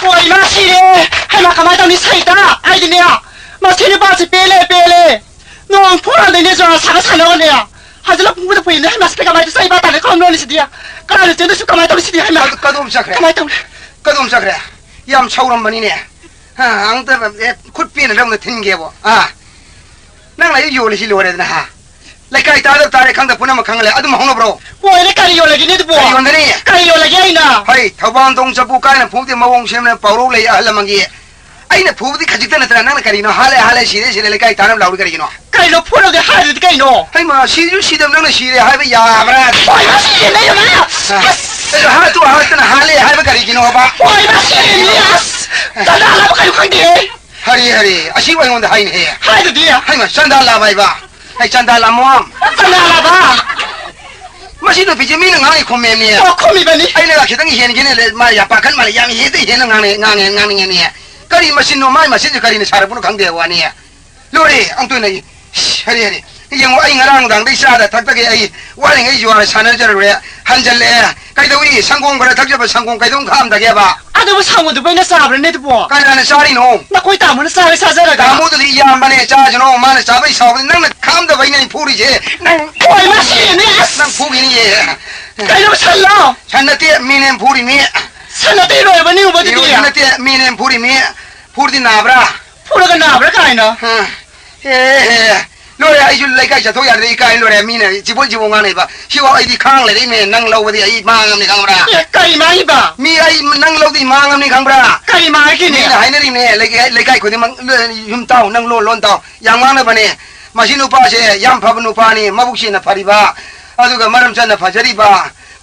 ป่วยมาสิเลยให้มาขมายตอนนี้ใส่ตาไอ้เนี่ยมาที่นี่บ้านสิเปเลยน้องพูดอะไรเนี่ยจะสั่งแล้วเนี่ยหาจะรับพูดอะไรเนี่ยให้มาสเปกขมายจะใส่บ้านแต่ละคนโน่นสิเดียก็เลยจะได้สุขขมายตอนนี้สิเดียให้มากระดุมสักเลยยำชาวรำมันนี่เนี่ยอังแต่แบบคุดปีนเรื่องมันทิ้งเก็บนั่งอะไรอยู่เลยสิโลเลยนะฮะเลยไก่ตาตาเลยครั้งแต่พูดน้ำมาครั้งเลยอะดูมาห้องเรา ป่วยเลยไก่โยเลยกินนี่ตัวไก่โยนนี่ไก่โยเลยยัยนะเฮ้ยชาวบ้านตรงจะปูไก่เนี่ยพูดที่มาวงเชมเนี่ยเป่าลูกเลยอะไรมังกี้ไอ้เนี่ยพูดที่ขจิตเนี่ยแต่นั่งเลยกันนี่เนาะฮาเลยสีเลยไก่ตาเนี่ยเราดูกันนี่เนาะไก่เราพูดเราจะหายเลยไก่เนาะเฮ้ยมาสีเดิมนั่งเลยสีเลยหายไปยาบราป่วยมาสีเลยยังไงเฮ้ยหาตัวหาตัวหาเลยหายไปกันนี่เนาะบ้าป่วยมาสีเนี่ยตาดาเราไก่ข้างเดียวฮารีอาชีพวันนี้หายเนี่ยหายตัวเดียวให้มาฉันดาลาไปบ้าให้ฉันดาลามอมฉันดาลาบ้ามาสิโนพิจิมีนงานนี่คอมเมนี่โอ้คอมมีแบบนี้ไอ้เนี่ยคิดตั้งเห็นกินเลยมาอย่าปากกันมาเลยยังเห็นได้เห็นงานเนี่ยก็ดีมาสิโนไม่มาสิจะการนี่สารบุญขังเดียววันนี้ลูรีอังตัวนี้เฮ้ยยังว่าไอ้งานดังได้ชาติทักตะกี้ไอ้ว่าอย่างไอ้จวนชาเนจเลยฮันเจเลยใครตัวนี้สังคมก็ทักจะไปสังคมใครต้องข้ามตะกี้บ้าอะดูสังคมดูเป็นนักสาบเลยเนี่ยตัวการนั้นสารีโน่นักคุยตามมันสาบเลยตามมุดที่ยามมันเนี่ยจ้าจโน่มันสาบไปสาบนั่งข้ามตะไปเนี่ยพูดดินั่งป่วยมาสิเนี่ยนั่งพูดนี่ใครรู้ฉันแล้วฉันนั่นที่มีเนมพูดนี่ฉันนั่นที่รวยวันนี้อุบัติเหตุฉันนั่นที่มีเนมพูดนี่พูดที่นาบราพูดกันนาบราใครเนาะเฮ้ลูกไอ้จุดเล็กไอ้จะทุกอย่างเลยไก่ลูกมีเนี่ยจีบงานเลยปะชีวะไอ้ที่ข้างเลยเนี่ยนั่งเล่าไปที่ไอ้มางามในข้างบราไก่มาอีปะมีไอ้นั่งเล่าที่มางามในข้างบราไก่มาไอ้กี่เนี่ยไอ้เนี่ยเล็กไอ้คนที่มันยุ่มเต้านั่งล้นเต้าอย่างว่างเลยปะเนี่ยมาชินุปาเชยามพับนุปานี่มาบุกชินะพาริบาอะดูกันมารัมจันนะพาจาริบา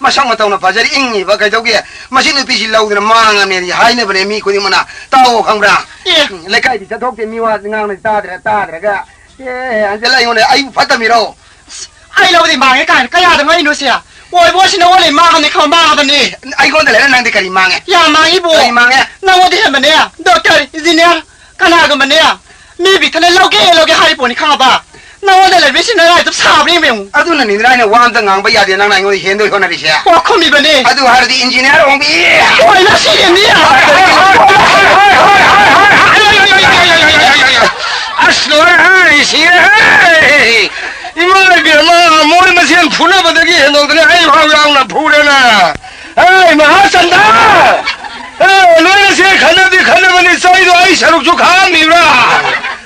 มาช่างมาเต้านะพาจาริอิงนี่ปะไก่ตัวเกี้ยมาชินุพิชิลาวเนี่ยมางามเนี่ยหายเนี่ยปะเนี่ยมีคนที่มันน่ะเต้าข้างบราเล็กไอ้ที่จะทุกที่มีว่างานในตาเด็กก็อันเจริญอยู่เนี่ยไอ้พัดมีเราไอ้เราได้มาไงกันก็อยากจะไม่รู้เสียโว้ยว่าฉันว่าเลยมากันในคำบ้าแบบนี้ไอ้คนแต่ละนั่งที่กันมาไงอย่ามาอีบัวมาไงนั่งว่าที่เห็นมันเนี่ยดอกเตอร์อินเนียร์กันอะไรกันมันเนี่ยมีบิดทะเลเราเกย์ให้ปุ่นข้าวบ้านั่งว่าแต่ละวิชาอะไรจะสาบนี่มั้งอะดูนั่นนี่ได้เนี่ยวันตั้งงานไปยาเดียนั่งนั่งอยู่ที่เห็นด้วยคนนั้นดิเชียว่าเขามีแบบนี้อะดูฮาร์ดีอินจิเนียร์องบีโอ้ยน่าเสียเนี่ยอัศว์เลยสิอีมาเลยเดี๋ยวมาโมยมาเสียงพูดนะบัดกี้เห็นตรงนี้ไอ้พาวยังน่ะพูดเลยนะเฮ้ยมหาสันดาลุยเสียขันนี่มันนี่ใส่ตัวไอ้สรุปจุกข้ามนี่ละ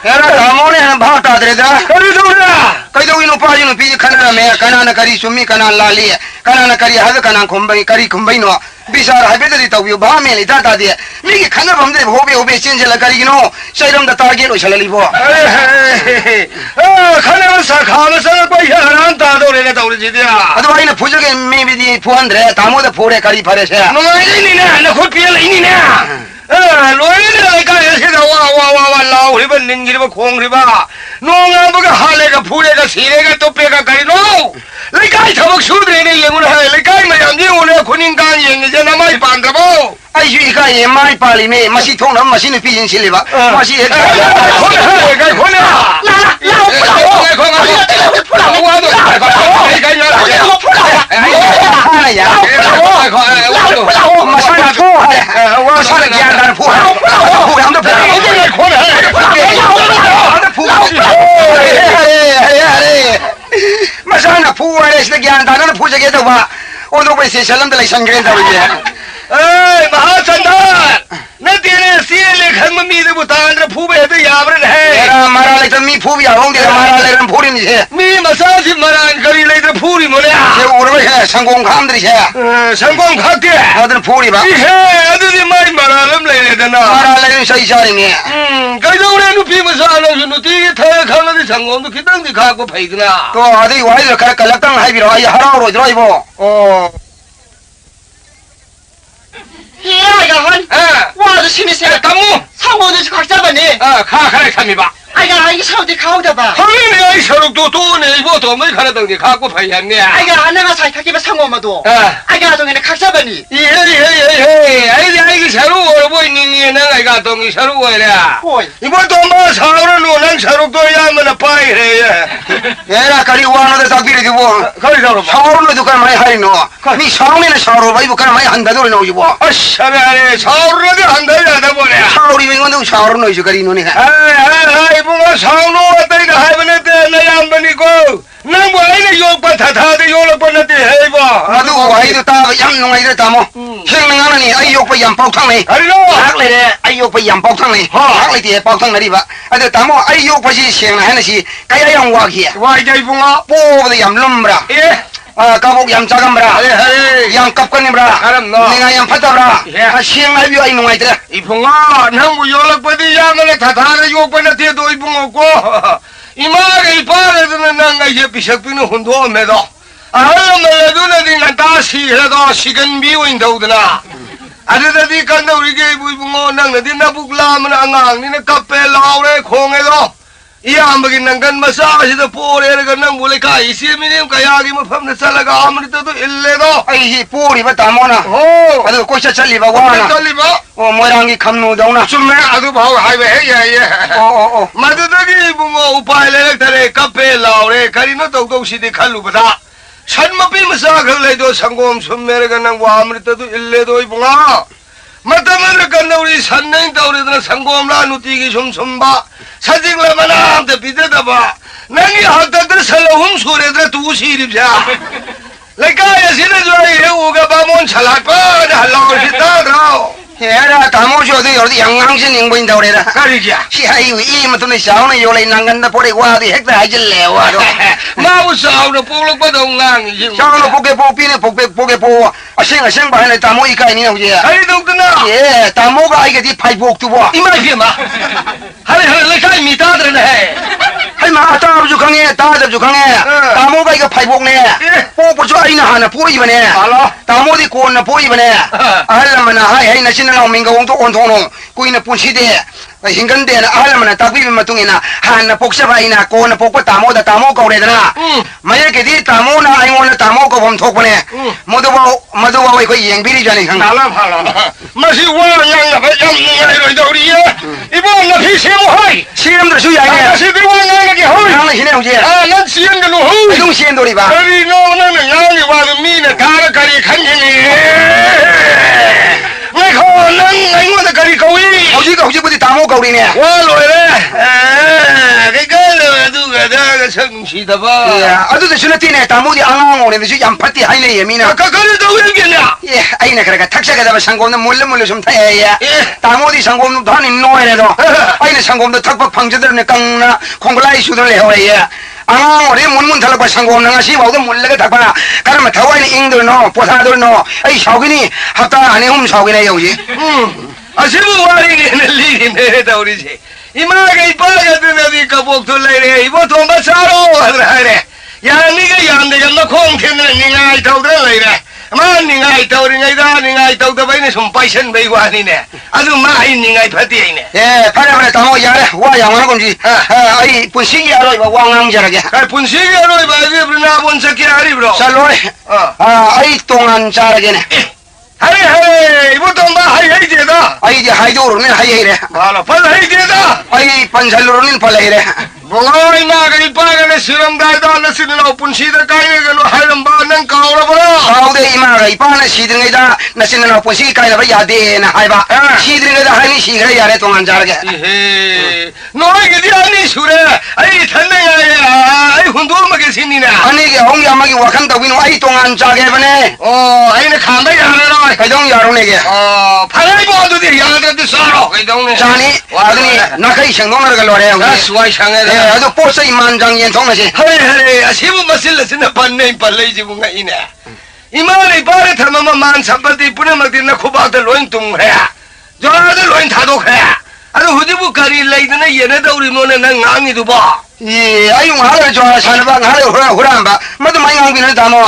เฮ้ยเราโมเนี่ยบ้าตาเด็ดนะใครดูนะใครดูอินุปาจินุปีขันน่ะเมียขันน่ะคาริสุมีขันน่ะลาลีขันน่ะคาริฮัดขันน่ะคุมบัยโน่บิชาร์ให้เป็นตัวที่ตัวอยู่บ้าเมียลิตาตาดีมีกี่ขันน่ะผมได้โฮเบเชนเจลคาริกิโน่ใช้ลมตาตาเกลโอชลลีบัวขันน่ะมันสักข้าวมันสักไปเห็นอันตาโดนเลยตัวนี้ดีอ่ะอะตัวไอ้เนี่ยพูดจะกันไม่ไปดีพูดอันเดร์ตามว่าพูดคาริพาร์เช่น้องไอ้นี่เนี่ยนักขุดเพียร์เลยนี่เนี่ยลุยเนี่ยไอ้กันเห็นว่าลาวหรือเป็นนินหรือเป็นคงหรือว่าน้องอ่ะพวกฮาเลกับพูดกับสีเลกับตุ๊บเป็ดกับกันโน่ไอ้กันทำกับสูดเลยเนี่ยยังไงไอ้กันไม่ยอมยิ่งเลยคนยิ่งกันยังจะน้ำไม่ปานกับโบไอ้ยี่กันยังไม่ปาลีเนี่ยมาสิทงน้ำมาสิเนี่ยพี่ยิงสิเลยปะมาสิคนน่ะลาวคนน่ะพูดเราว่าตัวไอ้กันยังพูดเราอะไรอย่างเรามาช่วยพูดว่าช่วยกันดันพูดทำได้พูดคนน่ะพูดมาช่วยนะพูดอะไรสักอย่างดันพูดจะเกิดว่าโอ้ดูไปเสียฉลามแต่ละสังเกตได้เลยเอ้ยมหาสันดานนั่นที่เนี่ยเสียเลยขันมันมีแต่บุตรอันพูดไปแต่ยาบเลยเฮ้ยมาอะไรแต่มีพูดอย่างงเดียวมาอะไรแต่พูดนี่ใช่มีมาซาสิมาอะไรกันเลยแต่พูดนี่หมดเลยเจ้าอุรไม่ใช่สังคมข้ามดิใช่สังคมข้ามที่แต่พูดนี่บ้าเฮ้ยอันนี้ไม่มาอะไรเลยแต่น่ะมาอะไรใช่ใช่เนี่ยก็ยังเรื่องนู้นพี่มาซาเราอยู่นู้นที่เธอข้างนั้นสังคมนู้นคิดตั้งที่ข้าก็ไปกันนะก็อันนี้ว่าจะกันลักตั้งให้พี่เราไอ้ฮาราโรยด้วยบ่โอ้เฮียกันว่าจะชิมิเสียตั้งมู상호는 각자반이 카카라 참이봐 아이가 사우디 가오다봐 하긴 아이 서룩도 돈에 이거 돈을 가라던데 갖고 봐야네 아이가 안내가 사이타기바 상호마도 아이가 동에는 각자반이 예 아이가 서룩 보이니 내가 아이가 동이 서룩 보이라 이번 돈만 사오는 노랑 서룩도 야면 빠이래 얘라 가리 와노데 닭비리 주고 가리 사오로 사오는 두칸 많이 하리노 니 사오는 사오로 바이고 칸 많이 한다도 나오지 뭐 아샤네 사오르도 한다 ꯑꯩꯉꯣꯟꯗ ꯁꯥꯎꯔ ꯅꯣꯏꯁꯨ ꯀꯔꯤꯅꯣꯅꯦ 이봉아 사우노 왔다니까 하이버네테 나양반이고 난 뭐 아이는 욕바 다다데 욕을 해봐 ꯑꯗꯨ ꯋꯥꯍꯩꯗꯨ ꯇꯥꯕ ꯌꯥꯝ ꯅꯨꯡꯉꯥꯏꯔꯦ ꯇꯥꯃꯣ ꯁꯦꯡꯅ ꯉꯥꯡꯅꯅꯤ ꯑꯩ ꯌꯣꯛꯄ ꯌꯥꯝ ꯄꯥꯎꯊꯪꯅꯩ 아리로 ꯉꯥꯏꯍꯥꯛ ꯂꯩꯔꯦ ꯑꯩ ꯌꯣꯛꯄ ꯌꯥꯝ ꯄꯥꯎꯊꯪꯅꯩ ꯉꯥꯏꯍꯥꯛ ꯂꯩꯇꯦ ꯄꯥꯎꯊꯪꯅꯔꯤꯕ ꯑꯗꯨ ꯇꯥꯃꯣ ꯑꯩ ꯌꯣꯛꯄꯁꯤ ꯁꯦꯡꯅ 하는시 kaya yam wagi 와이자 이봉아 뽀보다 yam lumbra 예 kabok yam chagambra 하이 yam kapkanibra 사람 너 ninga yam fatabra 예. seng habiyo ay nungaitira 이봉아 난 욕락바디 야가래 다다데 욕바나테도 이봉아고 이마가 이빠레드는 난가 이제 비석비는 혼도메도 아말레도나디 난다 시해도 시간 비오인다우드나 아르다디 간다 우리게 이봉아 난나디 나북라면 앙앙니네 카페 라우레 공에도 이아마기 난간 마사시도 포레가 난 몰래가 이시미님 가야기 뭐팜네 살라가 아무리도 일레도 ay puriba tamona 오 adu kocha chaliba wana 떨리바 moirangi khamnudawna 좀 아주 바로 하이베 예예 o 마두더기 붕어 우파일레 타레 카페 라오레 가리노 똑똑시디 칼루바다 산마피 마사 걸레도 상곰 숨메르가 난 와무리도 일레도 이붕아 마타마르 간나 우리 산내인 따우리들 상곰라 누티기 좀 숨바 사직라마나 함대 비대다봐 난이 하다들 살라훔 소리들 두시립자 레카야 시르조이 해우가 바몬 찰라빠 할라오시다드라오 era tamo jo de yordi yangang sin ning boin dawrera 가리자 si hai wi matune sauna yolai nangan da pore wa di hekta hajil lewa do 마부 싸우는 뽀록바도 엉랑이지 sauna poke po pine poke po aseng ba ne tamo ikai ni huje 가리도구나 ye tamo ga ai ge di phai bok tu bo 이마이피마 하리 레카이 미타드네 hai ma ta ju khange ta ju khange tamo ga ai ge phai bok ne po po jo ai na hana poi bane 알아 tamo di kon na poi bane ahal mana hai na sin na minga wong to on thono kuina punsi de hingan de na ahal mana takbi matungina han poksa bai na ko na pokpa tamo da tamo ko re dana maye ke di tamo na ai ngona tamo ko bom thok bane modu wa ko yeng biri jani khang 알아 알아 마시 와양야 양양야 이도리야 이번 나 피세모 하이 siam da su yai ne 마시 비와양야게 하이 nang hine huje 아난 시엔가로 하이 dung sien do ri ba 가리 노는 양이 와도 미네 가라 가리 간지니 내가 난 이거다 가리 거위 hauji budi tamo ko ri ne 와 로래 그걸 누가 다가 성시다 봐 adu de sunati ne tamo di angang ne su yam phati hai ne yemina 아까 그래도 왜 그러냐 ye ai na kara thaksa ga da sangom na mulle sum tha ya 예 tamo di sangom no dhani no ere do ai ne sangom do thakpak phangjader ne kangna khonglai sudar le hoye ya ang ore mun thalak sangom na ngasi bawda mulle ga thakpa karam thawai ne ingdur no posadur no ai saugini hapta ani saugini yauji 아시부 와리게는 리리네 다우리지 이마가 이빠가 드나디 까복도 레레 이보 돈바 사로 하드라레 야 니가 양대가 너 콩텐네 니가 이타우드라 레레 마 니가 이타우리냐이다 니가 이타우다 바이네 좀 빠이션 베이고 아니네 아주 마이 니가 이파티이네 예 파라파라 tamo ya wa yang ma komji ai punsi ya ro ba wangang jarage 아 분식이로 이바지 브나 본색이 아리브로 saloi ai tongan jarage ne 하이 이보 돈바 하이 제다 ai di haidur ne hai re 알아 팔 하이 제다 ai panjalur ne palai re Boloi na gani pagane siram dai da na sinna opun sida kai gano haram ba nan kaura bora saude ima ga ipana sidringai da nasin na punsi kai ba ya de na hai ba sidringai da hani sigre ya re tongan jarage ehe noi ge dia ni sure ai thanne ai hundu ma ge sinina ani ge hong ya ma gi wakan da winu ai tongan jage bane ai ne khanda ya ra ro kai dong ya ro ne ge phalai bo du de ya da de sa ro kai dong ne jani adni na kai seng dong na ga lo re 나 수아이 상에 adu posa imanjang yen thong na se 하이 아시부 마실라 신나 반네 발레 지bunga 이네 이마리 바레 타마마 만 삼바디 뿌네 막디나 코바들 로인 둥해야 저들 로인 다독해 아주 후지부 가리 레이드나 얘네다 우리 노네 난 낭이도 봐 예 아유 하라 저 사는 바 하라 호란 바 모두 많이 강비는 다모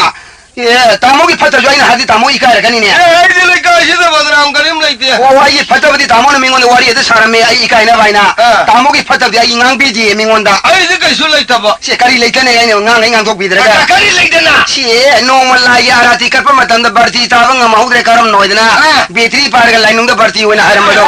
예 다모기 파타 join 하디 다모 이카라 가니네 에이들레 가시다 바드람 가림 레이드 와이 파타버디 다모는 민원의 와리에도 사람이 아이 이카이나 바이나 다모기 파타버디 아이 낭비지 민원다 아이들 가시 레이드 봐 시카리 레이트네 아이 낭 독비드라가 가리 레이드나 시 노멀라 야라티 카파 마탄다 버티 타방 마우드레 카람 노이드나 비트리 파르가 라이농다 버티 오나 하람바도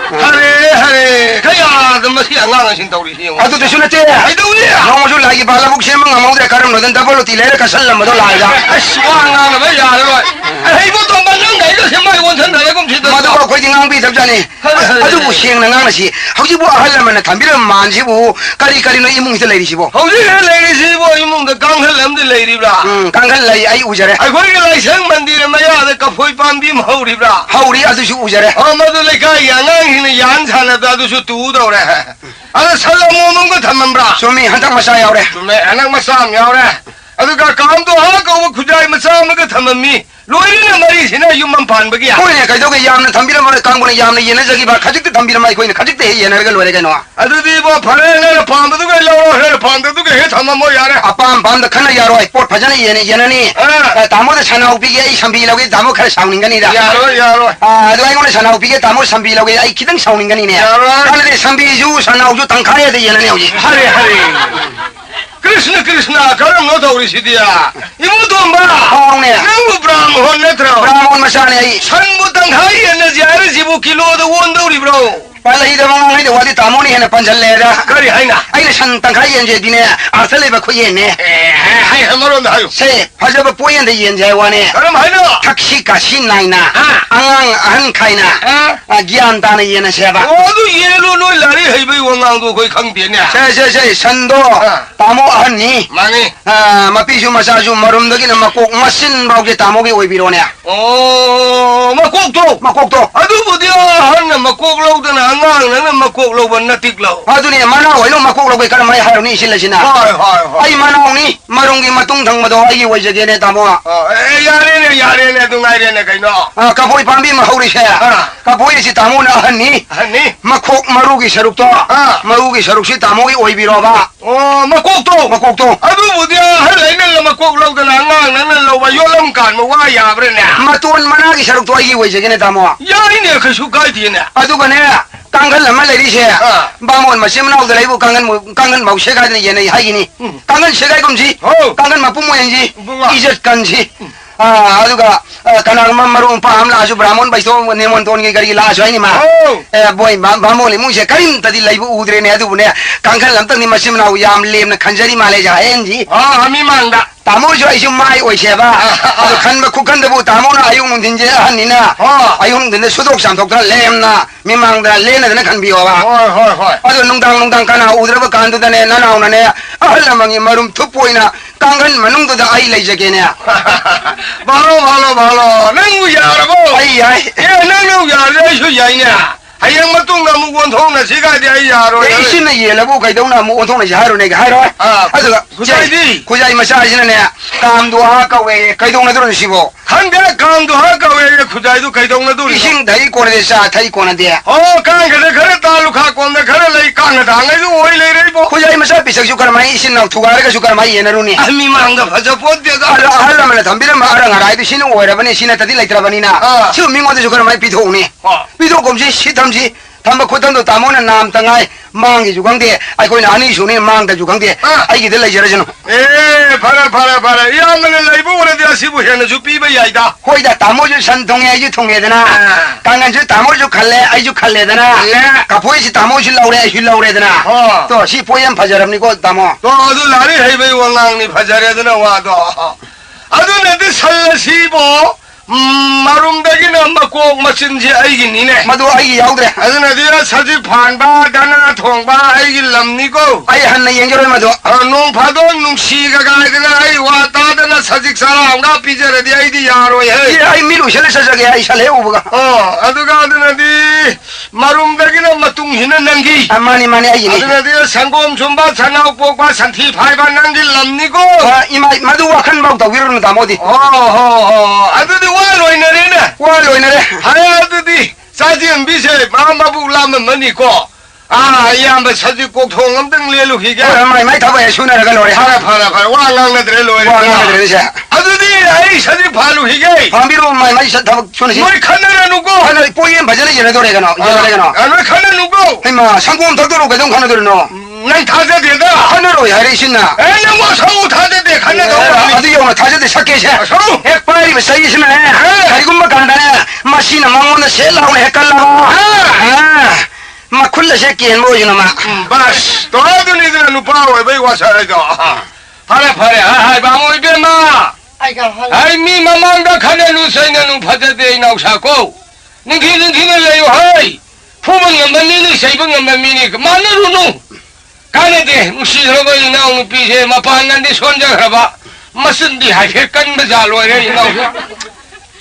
하레 하래 그야 시 안강하신 도리시요 아두도 순했대 아이도야 너무도 라기 발라복 셈은 아무데 가름 너든 더블로 딜레를 가살라마도 라이다 시와안강은 왜 야르와 아이고도 만난 내가 semai 원천 나래금 지도 마두가 거기 낭비 답자니 아두부 시행나 강나시 혹시부 아할라면 담비를 만지부 까리까리는 이뭉이들 레이시부 hꯧ지게 레이시보 이문도 강헬람들 레이리브라 강간 라이 아이 우자래 아이고게 라이생 만디를 마야데 카포이 밤비 마우리브라 하우리 아두시 우자래 아마도 레가 양강히는 얀산에도 아두수 두더래 아나 살라모는 거 담만브라 소미 한탕 마사야 오래 주메 아낙 마싸움 야오래 아두가 감도 하고 구자이 마싸움은 거 담만미 로이는 말이시나 유만 반박이야 코이네 가이도게 야는 담비를 말에 강군에 야는 얘네 저기 봐 가족들 담비를 많이 코이네 가족들 얘네가 노래가 나와 아두디 뭐 반에는 반도도 걸려 해 반도도 게 담만 뭐 야래 아빠 밤도 칸나 야로 뽀 파자네 얘네니 다모데 산하우비게 이 삼비라고 다모 칼 사우닝가니다 야로 아 아이고네 산하우비게 다모 삼비라고 이 기등 사우닝가니네 하늘에 삼비주 산하우주 당카야 돼 얘네니 오지 하래 크리스나 그럼 너도 우리 시디야 이모도 마 하우네 너무 브라운 혼내트로 브라몬 마사네 산부 당하이 에너지 아르지부 킬로도 원도 우리 브로 빨라이다 망하이데 와디 다모니 해나 반절레라 그리 하이나 아이네 산 당카이 엔제 디네 아슬레바 코이네 하이 해머로 나요 세 파저바 보이는데 연제 와네 그럼 하이나 탁시가 신나이나 앙앙 안카이나 기안다는 얘는 세바 모두 예로 놀라리 헤이베이 원강도 거의 강대냐 세세세 선도 다모 아니 많이 마피슈 마사주 마rum덕이는 막꼭 마신 바우게 다모게 오이비로네 막곡도 막꼭도 아두 부디야 한나 막곡로우드나 안강나는 막곡로우번 나틱로 아두니 마나 와이로 막꼭로게 가르마이 하루니 실라시나 하이 아이 마나오니 마룽기 마뚱탕마도 아이 오이저게네 다모 야래네 둥아이래네 가이노 가보이 밤비 마우리샤야 가보이시 다모나 아니 아니 막콕 마루기 셔룩도 마루기 셔룩시 다모게 오이비로바 막곡도 아두 부디야 할래는 막곡로우드나 안강나는 로바 요람간 뭐와 야브레네 마톤 마나기 셔룩도 아이 오이저게네 다모 야리네 그 슈가이디네 아두가네 강간 lamma 레리세 바몬 마시므나우드 레이부 강간 마우셰가는 얘네 하이기니 강간 셰가이 검지 강간 마뿜모엔지 이젓 간지 아두가 kanak marum paham la asu brahmon baiso nemon ton ge gari la asu ni ma boy bamoli mungse karim tadi laibu udre ne adu ne kangkal lam tak ni masim na yam lem na khanjari male ja enji ami mangda tamo jo isu mai oi seba adu khan ba khukan da bu tamo na ayung din je hanina ayung din sudok sam thok da lem na mi mangda le na na khan bi wa hoi adu nungdang kana udre ba kan du da ne na na na ne ahlam ngi marum thupoina kangkan manung du da ai lai je ge ne balo nang ya bo ai ai nang ya le shu yai ne hayang matung na mu won thong na siga de ai ya ro ei sin na ye la bu kai dong na mu won thong na ya ro ne ga hai ro adu kujai masai sin ne kam du ha ka we kai dong na ro si bo han de kam du ha ka we kujai du kai dong na du ising dai ko ne sa thai ko na de kan ga de khare ta lu kha ko na khare lai kan na dang ai du oi le re bo kujai masai pisak su kar mai sin na thu ga ga su kar mai ye na ru ni ami mang ga phaja pot de ga ala mala thambira ma ara ngarai du sin oi ra bani sin na tadi lai tra bani na chu ming wa de su kar mai pi tho ni pi tho kom si si tham si thamba khotan do tamona nam tangai mang gi jugang de ai koi na ani su ni mang da jugang de ai gi de lai jara jano phara ya ngale lai bu re de si bu he na ju pi ba yai da hoi da tamo ju san thong ye ju thong ye da na kangan ju tamo ju khalle ai ju khalle da na ka phoi si tamo ju laure ai ju laure da na to si poyam phajaram ni ko tamo to adu lari hei bai wangang ni phajare da na wa do adu ne de sal si bo marum da gi na ma ko ma chin ji ai gi ni ne madu ai yaud re adu na de sa ji phan ba da na thong ba ai gi lam ni ko ai han na yeng ro madu nong pha do nong si ga ga ga ai wa ta da na sa ji sara nga pi je re di ai di ya ro ye ai milu shele sa sa ge ai shale u ga adu ga adu na di marum da gi na ma tung hin na ngi mani ai ni adu na de sangom chumba chanau po ba santhi phai ba nang gi lam ni ko imai madu wa khan bau da wiru na modi adu di wa loi na re hai adu di sa ji bi se ma bu lam ma ni ko yam ba sa ji ko thong am dang le lu hi ga mai tha ba su na ga lo re phara wa lang na dre lo re wa na dre se adu di ai sa ji phalu hi ge phambiru mai sa tha su na si moi khanna nu ko ana poyem bhajale je na do re ga no ana khanna nu ko ai ma sangom thak do ro ga dong khanna do no nang tha je de da khanna ro ya re sin na nang wa sa u tha je de khanna do adu yo na tha je de sakke se ek pari ba sai sin na kai gum ma kan da ma sin ma ngon na se la ne kal la ma khul ꯆꯠ ꯁꯦꯛꯀꯦꯟ ꯃꯣꯏꯅ bas to aduniꯗꯅ nupa ꯑꯣꯏꯕꯩ ꯋꯥꯁꯥꯏꯗꯣ ꯐꯔꯦ ꯐꯔꯦ ꯍꯥꯏ ꯕꯥꯃꯣ 이베마 아이가 아이 미 마망다 카네누 세네누 파데데 나우사고 닝키는 레요 하이 푸번 연만미니 세번 연만미니 마네루누 가네데 무시서버 이나우 비세 마파난데 손자라바 마슨디 하게 깐바자 로이레 이나우사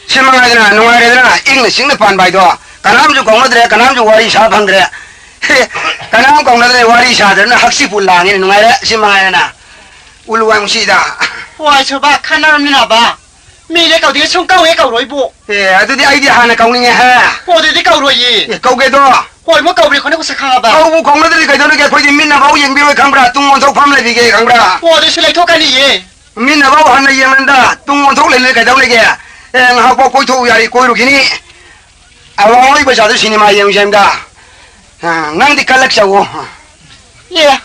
실망하더라 농아래더라 잉는 싱는 반바이도 까남주 공나들에 까남주 와리 사 방들에 까남 공나들에 와리 사들은 학시 불랑이 농아래 실망하더라 울루왕시다 와 저봐 카나름이나 봐 미래 가우디가 손가우에 가우로이보 예 아들이 아이디 하나 가우닝에 해 어디디 가우로이 가우게도 얼마 가우리 거네 고사 강아봐 가우부 공나들이 가이도르게 거기 민나바우 영비we 강브라 뚱원속 팜레비게 강브라 어디 슬레이 토까니 예 민나바우 하나 영난다 뚱원속 레레 가이도르게 하고 고이토 야리 고이루기니 아와오이 버자도 시니마 영잼다 낭디 깔락샤고 예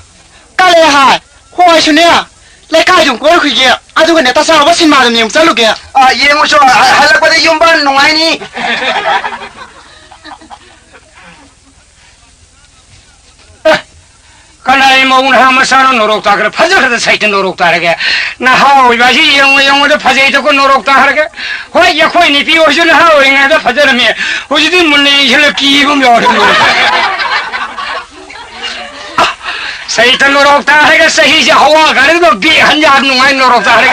깔레 하이 호아슈네야 레카이 좀 꼬르크게 아주가 내가 사와 신마는 님 살루게 아 예무쇼 할락바데 윤반 농아이니 까나이 먹은 하마사는 노력다 그래 파저하다 사이트 노력다 하게 나 하오이 바시 영어도 파저이고 노력다 하게 호이 야코이니 비오시는 하오이가도 파저라미 호지도 물리 실을 끼고며 사이트 노력다 하게 사이지 하와 가르도 비 한자 농아이 노력다 하게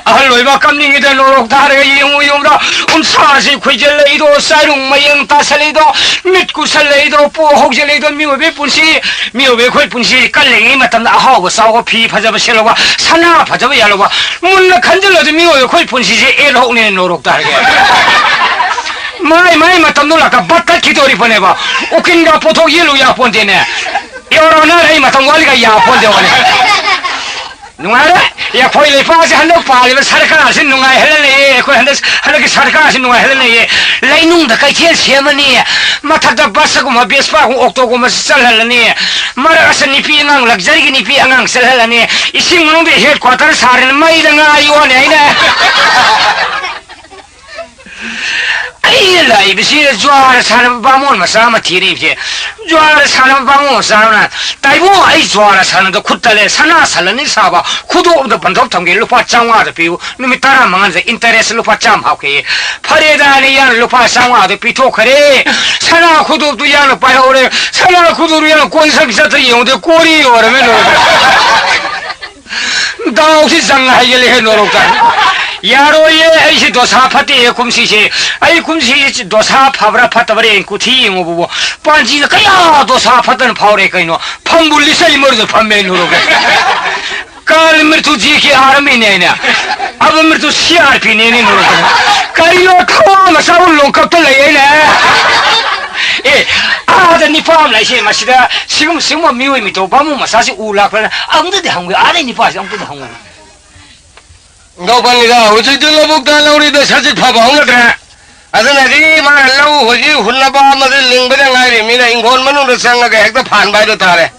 알로이바 깜닝이들 노력다 하게 영우용다 사시 괴절레이도 사이롱 마영 따살레이도 밑구 살레이도 뽀혹절레이도 미워베 분시 미워베 콜 분시 깔랭이 맞담다 하고 싸우고 피 파잡아 실로가 사나 파잡아 야로가 문나 간절로도 미워베 콜 분시지 에로우네 노력다 하게 마이 맞담 놀라까 바깥 기도리 보내봐 오킨가 포토 일루야 본데네 여러나라이 맞담 와리가 야 본데오네 누가래? 야 거기 파지 한도 빨리 살까시 누가 해래네 그 한도 살까시 누가 해래네 레이농다 까이체 세머니 마타다 바스고 마 베스파고 옥토고 마 살할라니 마라가스 니피앙 럭저리 니피앙 살할라니 이싱문데 헤드쿼터 사르는 마이다가 아이오네 아이네 아이라 이비시 좋아라 사람 바몬 마사마 티리피 좋아라 사람 바몬 사람나 다이보 아이 좋아라 사람도 쿠탈레 사나 살라니 사바 쿠도도 반독 통게 루파 장와도 비우 누미 따라 망한데 인터레스 루파 짬 하게 파레다니 야 루파 장와도 비토 그래 사나 쿠도도 야 루파 오래 사나 쿠도로 야 권석사도 용데 꼬리 오르면 다오시 장하이게 해 노력다 야로예 아이시 도사 파티에 쿰시시 아이 쿰시 도사 파브라 파타버레 쿠티 모부부 반지가 그야 도사 파트는 파오레 그이노 팜불리사이 머리도 판매노로게 깔미르투 지키 아르미네냐 아브미르투 CRP네니 노로게 까리로 타와마 사울롱 갑돌레예네 에 아다니 팜라이시 마시다 지금 미웨미도 바무 마사시 울라크나 앙드데 한거 아레니 파시 앙드데 한거 너방이가 어쨌든 복다 우리도 사직 파방거든 아들이 말로 호지 훌라바 마들 링베랑 아이미나 인곤만으로 생각해 핵도 반바이도 다래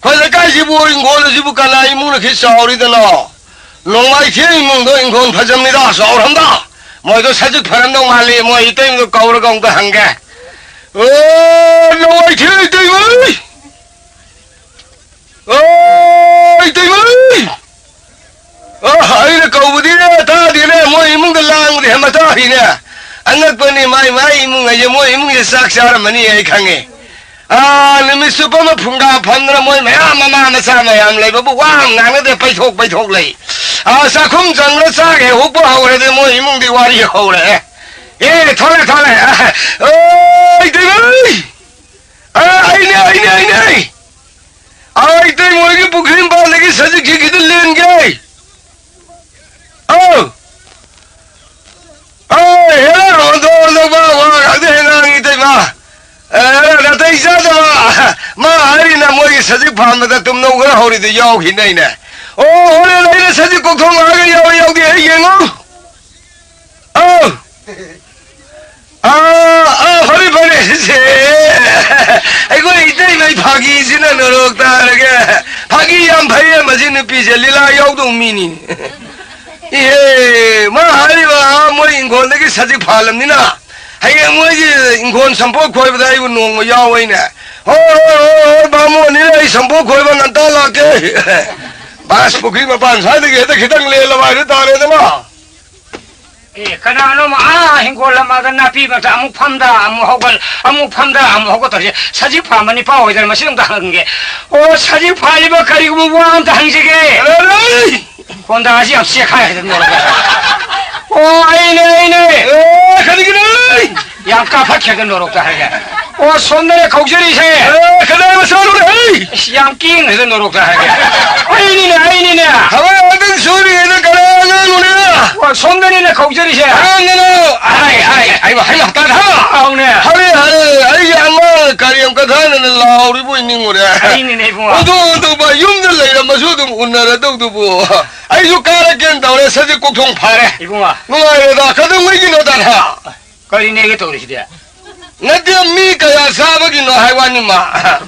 거기까지 뭐 인곤을 집을까나 이문을 기싸우리더너 농마이 기능도 인곤 파접니다 싸우란다 뭐도 사직 파란동 말리 뭐 이때문에 거울을 건거 한게 농마이 기능 때문에 이때문에 아이래 거부디네 다디네 뭐 이문가 랑우디 해마다히네 안락번이 마이 이문가 이제 뭐 이문가 싹사람만이 애 강해 아 너미 슈퍼마 풍가 판느라 뭐 마마 사마야 레버부 왕 나는데 바이톡 레이 아 사쿰 장로 싸게 호보하고 그래도 뭐 이문디 와리 하오래 예 털래 이때문에 아이네 아이때 뭐 이게 부크림 발레기 사지 기기들 렌게 rondo ba ade nang ite ma na tai sa da ma hari na moi saji pham da tum no ga hori de yaw hin nei ne hore nei saji ko thong a ga yaw de ye ngo hori se ai ko ite mai phagi sin na no ta ga phagi yam phai ma sin pi se lila yaw dong mi ni 예, 뭐 하리와 뭐 인권에게 사직 팔랍니다. hãy mua gì con sắm bố khôi vào đây nuông mà giao ấy nè ba mua ní đây sắm bố khôi vào ngàn ta là cái bas bố khi mà bàn sai thì cái khi tăng lên là vài đứa ta lên đó mà kanano ma hingo lama da napi ba ta amu phamda amu hogal tori saji phamani pa hoi dar masidong da hange o saji phali ba kari mu wan da hangige konda asi apse khai da no o aine khadi ki yang ka pha khya da no rok da hange o sonne khojri se khadai ma salu re yang king da no rok da hange aine ne hawa adin suri ne kala nu ne o sonne ne khojri se ai ba hai ta da au ne hare ai yang ma kariyam ka tha ne lao ri bui ning ore aine ne bu odo ba yum de lai ra ma su dum unara dau du bu ai su ka ra ken dau re sa ji kok thong pha re ibunga ngai da ka dum wi gi no da ha kari ne ge tori se nade mi ka ya sa ba gi no hai wa ni ma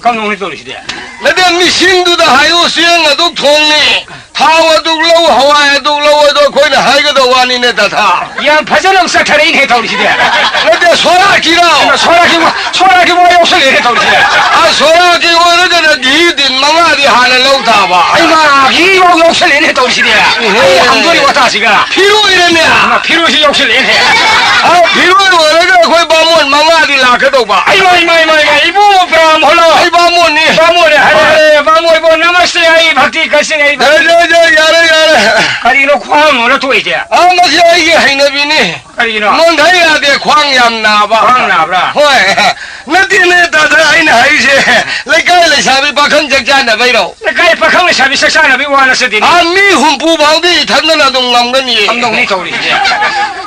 kam no ni tori se nade mi sing du da hai o siang a duk thong ni thao a duk lo hawa a duk lo do khoi na hai ga do wa ni ne da tha yang phajalong sa thare ne tori se nade sora ki ra sora ki mo yo se le tori se a sora ki wo re da gi din ma nga di ha na lo ta ba ai ma gi yo se le ne tori se ai ham dori wa ta si ga phi ro ire ne ma phiru si yo se le ne a phi ro wo re da khoi ba mon ma nga di la ka do ba ai mai ibu bram holo ai ba mon ni hare ba mo ibu namaste ai bhakti kasin ai yare kari no khwang no to ite a ma si ai ge hai na bi ni kari no mon thai ya de khwang yam na ba khwang na bra hoi na ti ne ta da ai na hai se lai kai lai sa bi ba khang jak ja na bai ro le kai pa khang le sa bi sa sa na bi wa na se din a mi hum pu bang di than na dong lam ga ni am dong ni tori se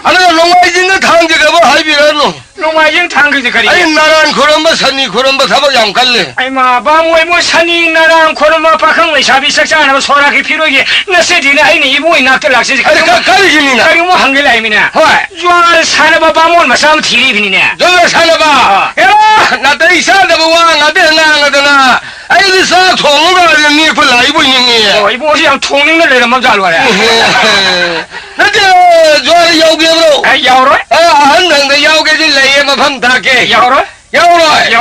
ana long wai jin na thang je ga ba hai bi ra no long ma ying thang gi kari ai naran khoram ba sani khoram ba thaba yam kal le ai ma ba mo sani narang khorma pa khang le sa bi sa sa na sora ki phiru gi na se din ai ni ibu ina ta lak se ai ka kai ji ni na kari mo hang ge lai mi na hoi jwar sa na ba mo ma sam thiri bi ni ne do sa na ba na dai sa da ba wa na de na da na ai di sa thong ga ni fa lai bu ni ni o ibu si yang thong ning le ma ja lo re那这主要腰别不？哎要rồi很能的腰给这累嘛，碰他给要rồi腰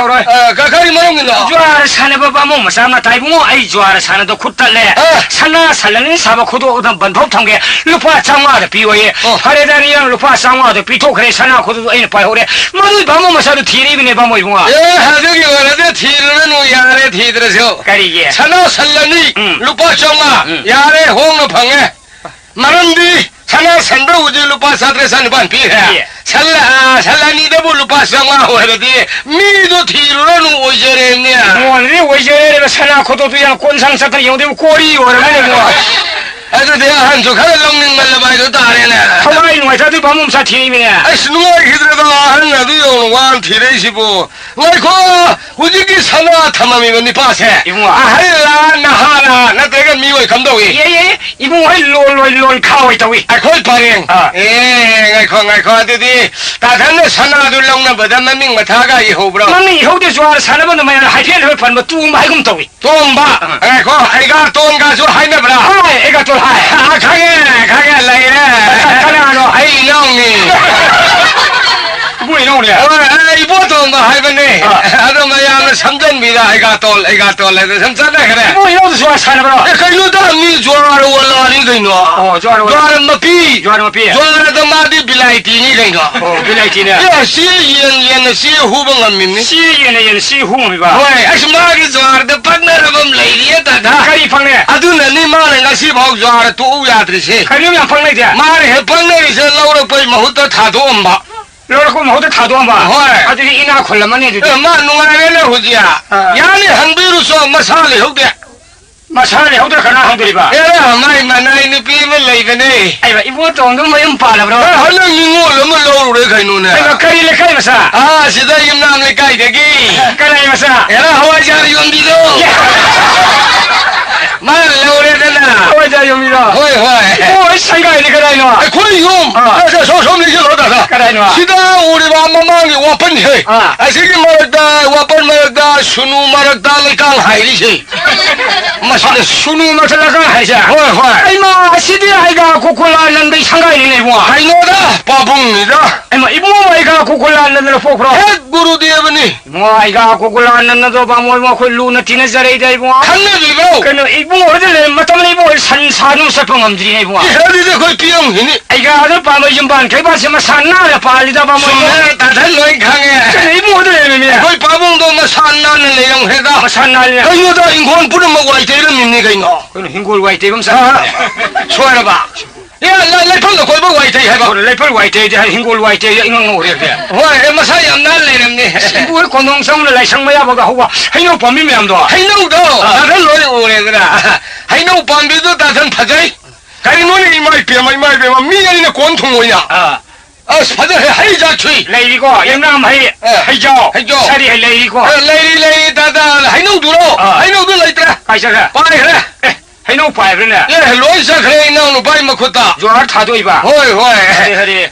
了，可以吗？用的。 juara sana baba mo masama taibu ai juara sana do khutta le sana salani saba khudo da bandhop thamge lupa changwa da piwe hare da ni lupa changwa da pito khre sana khudo ai pa hore madu bamo masadu thiri bi ne bamo ibunga ha de ge wala de thiri no yare thidre so kari ge sana salani lupa changwa yare hong no phange marandi sana sanda uji lupa satre san ban pi hai salani de bu lupa changwa hore de mi do thiri no ojere ne mo ne ojere sana khudo tu yang kon sang satra yong de kori hore ne mo ai de han so khale long ning mal bai do ta ne ne khamai no sa tu bamo sa thiri bi ne ai snu ai hidre da han na du yong wan thiri si bu ngai ko uji ki sana thamami ni pa se ibunga hai la na ha na te ga mi wai kam do wi ye ibunga ai lol khawai tawi ai khoi pa reng ngai ko de di ta than ne sana du long na ba da ma ming ma tha ga i ho bro mami ho de juara sana ba no ma hai phen ho phan ma tu mai gum tawi tom ba ngai ko ai ga ton ga su hai na bra hai e ga to hai khage lai re kana no ai long ni bui no le ai bo tom ba hai ba ne ado ma ya na samjan bi da ai ga tol le sam sa na kare bui no juara sana ba e kai no da mi juara wala ni dai no juara ma pi juara da ma di bilai ti ni dai no bilai ti ne ya si yen na si hu ba ngam min si yen si hu mi ba hoi asma gi juara da partner bam lai ri ta da kari phang ne adu na ni ma na si bhau juara tu ya tri se kari yang phang nei de ma re phang nei se lau ro pai ma hu ta tha do am ba lo ko mo de tha do ba adu ina khol ma ne de ma nu nga ne hu ji ya ni han bi ru so ma sa le hu de ma sa le ho de kana hang de ba mai ma nai ni pi me lai ba ne ai ba ibu tong do mai pa la bro ha na ni ngo lo ma lo ru re kai nu ne ai ba kari le kai ma sa si da yim nam le kai de gi kana ma sa hawa jar yom di do ma lo re de na ho ja yo mi da hoi o sang ga ni kana no ai khoi yom sa so mi ji lo da da kana no si da u ri ba ma ma ni wa pen he ai si gi ma da wa pen 마르다 수누 마르다 레강 하이리시 마시네 수누 마틀라가 하이자 호이 아이마 시디 아이가 고콜라는데 상가이네 이봉아 하이노다 바봉니다 아이마 이봉아 아이가 고콜라는 포크로 핵 구루디에버니 이봉아 아이가 고콜라는 도 바모이마 콜루나 티네자레이다 이봉아 강내비고 그는 이봉아 어딜래 마tam은 이봉아 산사누 사펑엄들이네 이봉아 이해리데 거의 비용이니 아이가 아들 밤을 좀반 개바시마 산나야 빨리다 밤을 숨에 따뜻한 너희 강해 그는 이봉아 어딜래 미미야 거의 바봉도 뭐 산나는 내용회다 산나야 이거다 인권 부르먹고 와이테 이름입니까 이거 그는 흰골 와이테 검사 좋아해봐 야 레펄도 골복 와이테 해봐 그래 레펄 와이테 흰골 와이테 이거 오래 와 마사이 암날 내렸니 이거 공동성을 라이상마야 보가 호가 해노 범미면도 하이노도 다들 너희 오래 그래 하이노 밤비도 다들 파자이 가리 너네 이마이 비마 미연이네 권통 뭐냐 파자 하이자 추이 레이고 영남 하이죠 사리 레이고 레이 다다 하이노 두로 하이노도 레이트라 가이사가 빠이 그래 해노 빠이 그러네 예 로이사 그래 이나오는 빠이 먹었다 조ар 타도 이봐 호이 허리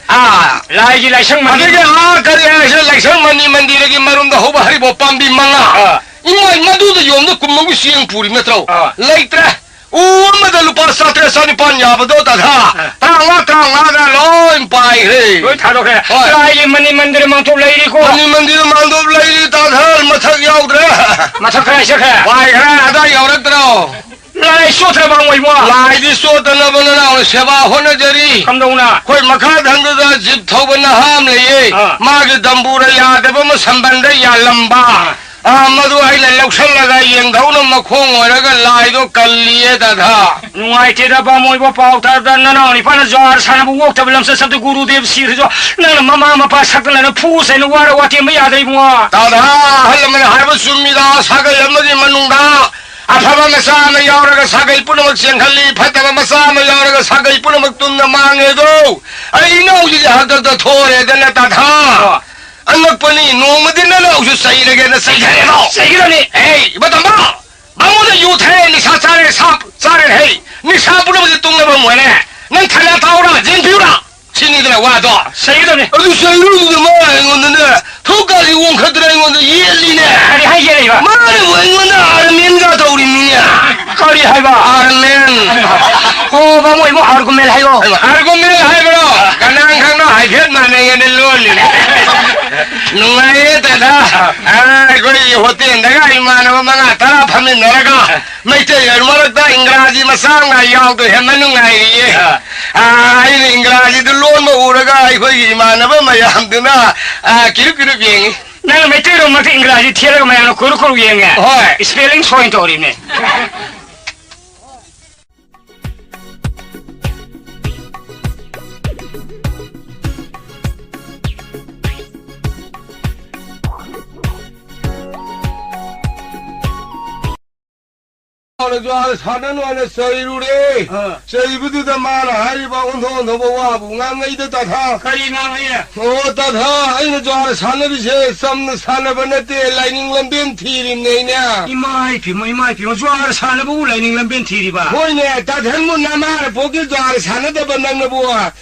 라이기 라이상만 아들게 그래 라이상만이 만디르기 마rum다 호바 하리보 밤비 망아 이마두도 용도 꿈먹고 시행 부리며 들어 레이트라 우마다 루파 사트레 사니판 야바도 다다 땅아다 로인 빠이 해 그 타도 그래 라이기 만니 만들어 망토 레이고 만니 만디르 만도 레이 다다 마탁 야우드라 마탁 그래 시작해 빠이 그래 아다 야우드라 라이 쇼트라 방어 이모 라이디 소트나 보나 오늘 세바 호너저리 감동나 거의 마카 당도다 집 터버나 함레 마게 담부라 야데버 뭐 선반데 야람바 아마도 아이는 럭설라가 영가우는 마콩 오라가 라이도 깔리에다다 누아이테다 바모 이보 파우타다 나나니 파나 조알 사나부 옥타 빌람서 산도 구루데브 시르조 나는 마마마파 사클라는 푸세는 와라 와티 미야다 이봉아 다다 할라면 할버습니다 사글 염너지 만능다 아파바 마사마 여러가 사글 뿌너먹 시행칼리 파타바 마사마 여러가 사글 뿌너먹 뚱나 망해도 아이노우지 하더더 토레되네 다다 안락번이 노무디나 나우수 사이르게나 사이가래도 세기라니 에이 이봐담바 망모는 요태 니 사짜를 사를 헤이 니 사부르버지 뚱나봐 뭐네 난 탈라 타오라 진피우라 신이들아 와도 세기라니 어디 사이르도 마잉었는데 토까지 원카드라 이건데 이엘리네 아니 하이게래 이봐 말이 뭐잉었나 아르멘가다 우리 미냐 거리 하이바 아르멘 바모 이모 아르고멜 하이고 아르고멜 하이브로 가난강로 하이편만 내게는 롤리네 누가에 다다 거기 호텔 내가 이만하고 mga 따라 파면 내가 매체 열마르다 잉그라지 마상가 야우도 해만능아이예 이 잉그라지도 론모 우라가 거기 이만하고 마ям드나 기르기르 비행이 나는 매체로 막대 잉그라지 티라가 마야노 코르코르 비행해 호이 스펠링 포인트 어리네 사는 원에 서이루래 서이부두다 마라 하리바 온도 보와부 강이다 다다 거리 나가야 다다 아이는 좋아하는 산업이세 썸는 산업은 때 라이닝 럼빈 티리네냐 이마이 비모 좋아하는 산업을 라이닝 람벤 티리바 호이네 다hen문 나마를 보길 좋아하는 산업에 만나는 보아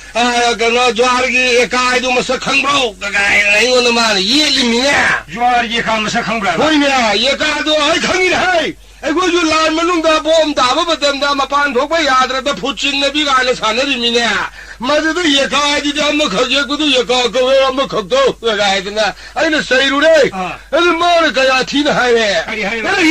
그거 좋아하기 가이도 뭐서 강브로 가이 이거는 말 이엘리미냐 좋아하기 가면서 강브라 호이네 얘가도 아이 강이래 아이고 저 라면lun가 봄 다바바담다 마판 독바 야드라다 포친네비 가는 산업이미냐 맞아도 얘가지도 한번 거기에도 얘가 그왜 한번 걱도 가야 되나 아이는 서이루래 아주 뭐를 가야 티나 하이네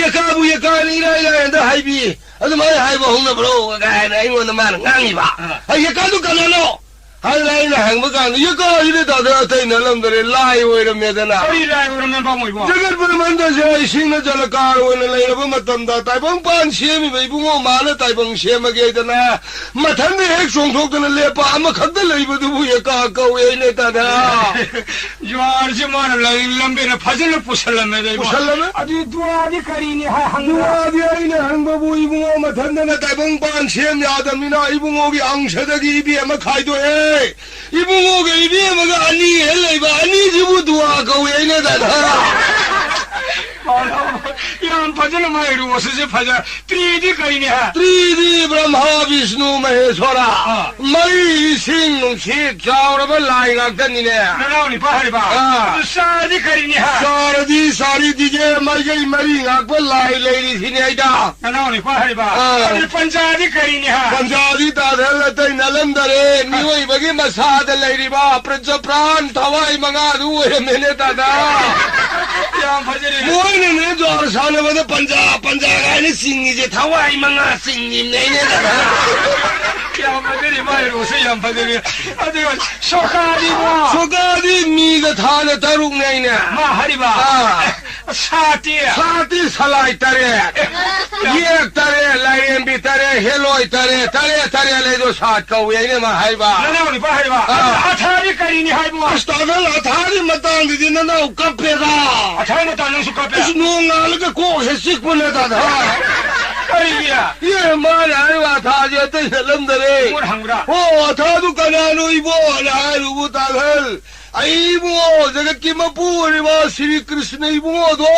얘가부 얘가는 이라이라인데 하이비 아주 뭐야 하이버 홍나브로 가야 이거는 말은 강이봐 얘가도 가나노 하이라이나 행복한 얘가 이래다 내가 되는 놈들이 라이 오이러면되나 거리 라이 오르면 바모 이보 저걸 만나서 신나 잘 가로는 레이버 맞담다 다이봉반 시험이 이붕어 말을 다이봉 시험하게 되나 마탄데 핵송속도는 레파 아마 각들 레이버도 부여가 아까워야 이네다나 좋아하지 마라 라이 람벤에 파질을 부살라면 이보 부살라면? 아주 두아디 가리니 항 누아디 아이네 항바부 이붕어 마탄데나 다이봉반 시험 야담이나 이붕어기 앙셔덕이 입이 아마 가이도해 이붕어기 입이 아마가 아니 헬레이바 아니 지부 두아 아까워야 이네다나 이런 파질을 많이 이루어서 파자 3D 가리니 3D ब्रह्मा विष्णु महेश्वरा मई सिंह शीख चावरब लाइगा कन्नी ने 나나오니 바하리바 사디 가리니 शारदी सारी दीजिए मरगई मरी ngak pa lai lai ri thi nei da nanau ni pa hari ba ani panjadi kari ni ha Punjabi दादर लतई नलंदरे निवई बगी मसा द lai ri ba प्रज प्राण थवाई मंगा दु मैंने दादा yam phajari मोई ने जोर साने बदे पंजाब गाय ने सिंगी जे थवाई मंगा सिंगी नहीं ने दादा yam phajari mai ro se yam phajari adiga sokadi ba सोगादी मी द था ने तरुक नहीं ने ma hari ba sati साथी सलाई तरे ये तरे लाइन भी तरे हेलोई तरे तरे तरे ले दो साथ का हुए ने मा हाई बा nanau ni pa hari ba athari kari ni hai ba स्टागल अथारी मतंग दी न ना कपेगा athari na tanang su ka pe इस नोंगाल के को से सिक बने दादा kari ya ये मार आए वा था जे ते लंदरे mur hangra ओ था दु कनानो इबो ना रुबु तागल आइबो जगत की मपूरी वा श्री कृष्ण इबो दो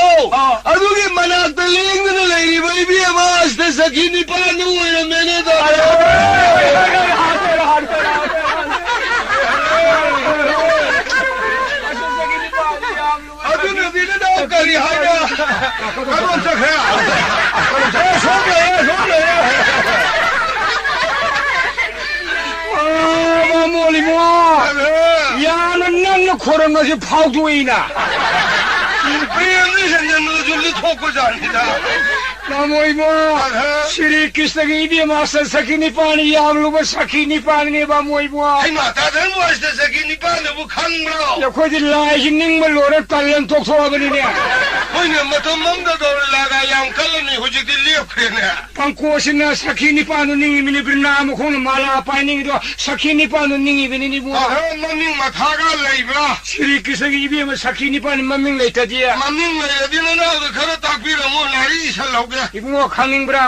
अदुगे मनाक ते लिंग न लेरी बई भी आवाज ते सखीनी पानु रे मैंने तो अदुने दिन ना करी हाया करो सखे सो गए मोली मो ya nan khoram na si phau tuina namoi mo Shri Krishna ki bi ma sakini pani yamlu ba sakini pani ne ba moi mo ai ma ta den mo ste sakini pani bu khang bro ya khoi di lai ning ma lo ra talan tok tho ba ni ne hoi ne ma to mam da do la ga yang kal ni hu ji di liep khre ne pang ko sin sakini pani ning mi ni brna mo khon mala pa ning do sakini pani ning bi ni mo ma ning ma tha ga lai bra Shri Krishna ki bi ma sakini pani maming lai ta dia ma ning lai di na na khara tak bi ra mo na ri sal lo ga ibu khanging bra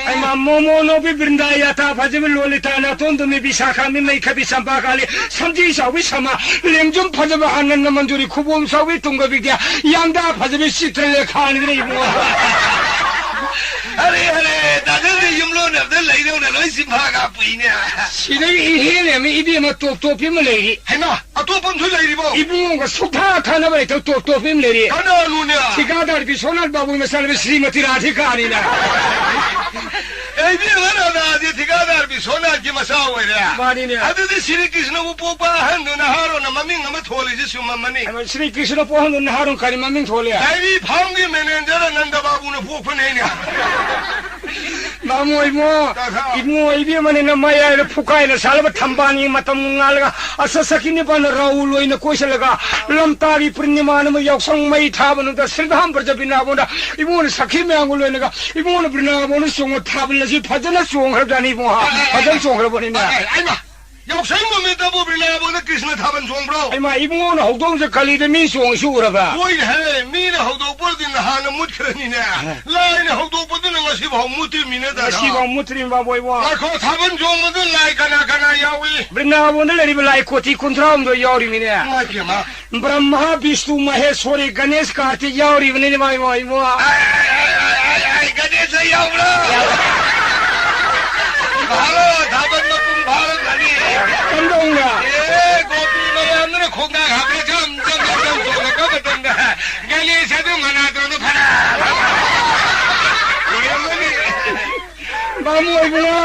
ai ma momo no bi brinda ya ta phajim lolita na ton do me bisakha mi mai khabi samba kali samji sawi sama lemjum phajaba hanan na manjuri khubum sawi tunga bigya yangda phajbi sitre khani re ibu अरे अरे दादा ने यमलो ने दे lai do ne loi sim pha ga pui ne sine i hele me ibi ma top top pi me le hai ma a to pon thu lai ri bo ibu ga sukha thana ba to top top pi me le kana lu ne tikadar bi sonal babu me salve Srimati Radhikani na ai bi na da di tikadar bi sonal ki masa we re bani ne adu de Shri Krishna bu po pa han do na haro na mami ngam tholi ji sum mani Shri Krishna po han na harun kari maming thole ai bi phang gi manager nanda babu ne po phne ne Mamoy mo, ibu ibi mani na maya na fukai na salba thambani matam ngalga asasakini pan raul oi na koisalaga lamtari purnima na yaksang mai thabanu da sirdham prajabina bona ibu na sakhi me angul oi na ibu na brina bona song thabal na si phajana song hrajani bo ha phajan song hrabani na ai ma yaksang mo me ta bo brina bo na Krishna thaban song bro ai ma ibu na hodong se kali de min song su ra ba oi he mi na hodong por din ha na mut khani ne lai na hodong por din ngasi bhau mut mi ne da si ba mutrim ba boy bo na ko thaban song mo din lai kana yawi brina bona le ri lai koti kuntram do yauri mi ne ma ke ma Brahma Vishnu Maheshwari Ganesh Kartik yauri mi ne mai mo ai Ganesh yaura bhalo thaban ma kum bhalo nani Kandonga gopi mayamna khonga habe jam ko ka batanga Ganesh adu mana to phara Mamoy mo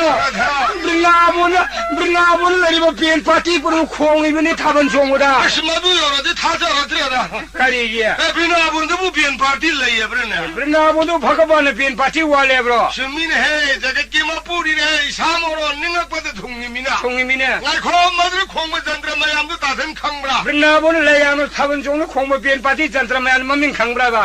Brinabon lari ba pen party puru khong ibni thaban songoda asmadu yora de thaja ratrada kari ye Brinabon de bu pen party lai brana Brinabon do bhagavan pen party wale bro sumin he jagat ki mapuri re samoro ningak pad thungni mina songi mine ngai khom madru khong ma jantra mayam du tasen khangbra Brinabon layam thaban song khong ma pen party jantra mayan maming khangbra ba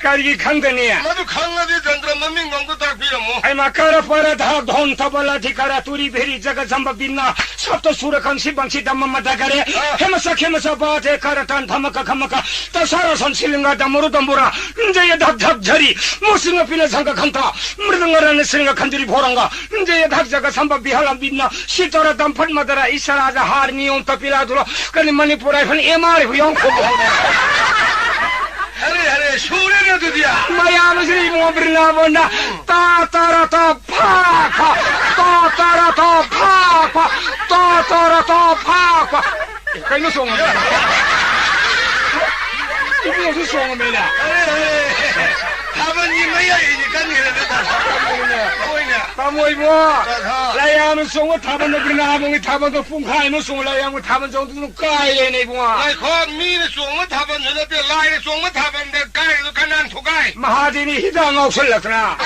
kari khangdani madu khangna de jantra maming gong du tak piramo ai makara para dha dhon tabala thikara turi bheri jaga jamba binna sapta surakan sibangsi damma mata kare hemasa bate karatan thamaka khamaka tasara sansilinga damuru dambura njaya dhak dhak jhari musinga pila sanga khanta mridangara singa khandiri bhoranga njaya dhak jaga samba bihala binna sitara damphat madara isara ja har niyon tapila duro kani manipurai phan emar huyong ko अरे सूर्य ने तो दिया mayam Shri mo Brinabona ta tara ta pha kaino song 이거 송어매네. 타번이 뭐야 이니까 니네들 Pamoy mo. Layang songo taban na grinabong taban do pungkay mo songo layang taban jong tu kay ni bunga. Lai kho mi ne songo taban ne te lai songo taban de kai do kanan thukai. Mahadini hidang au selakna.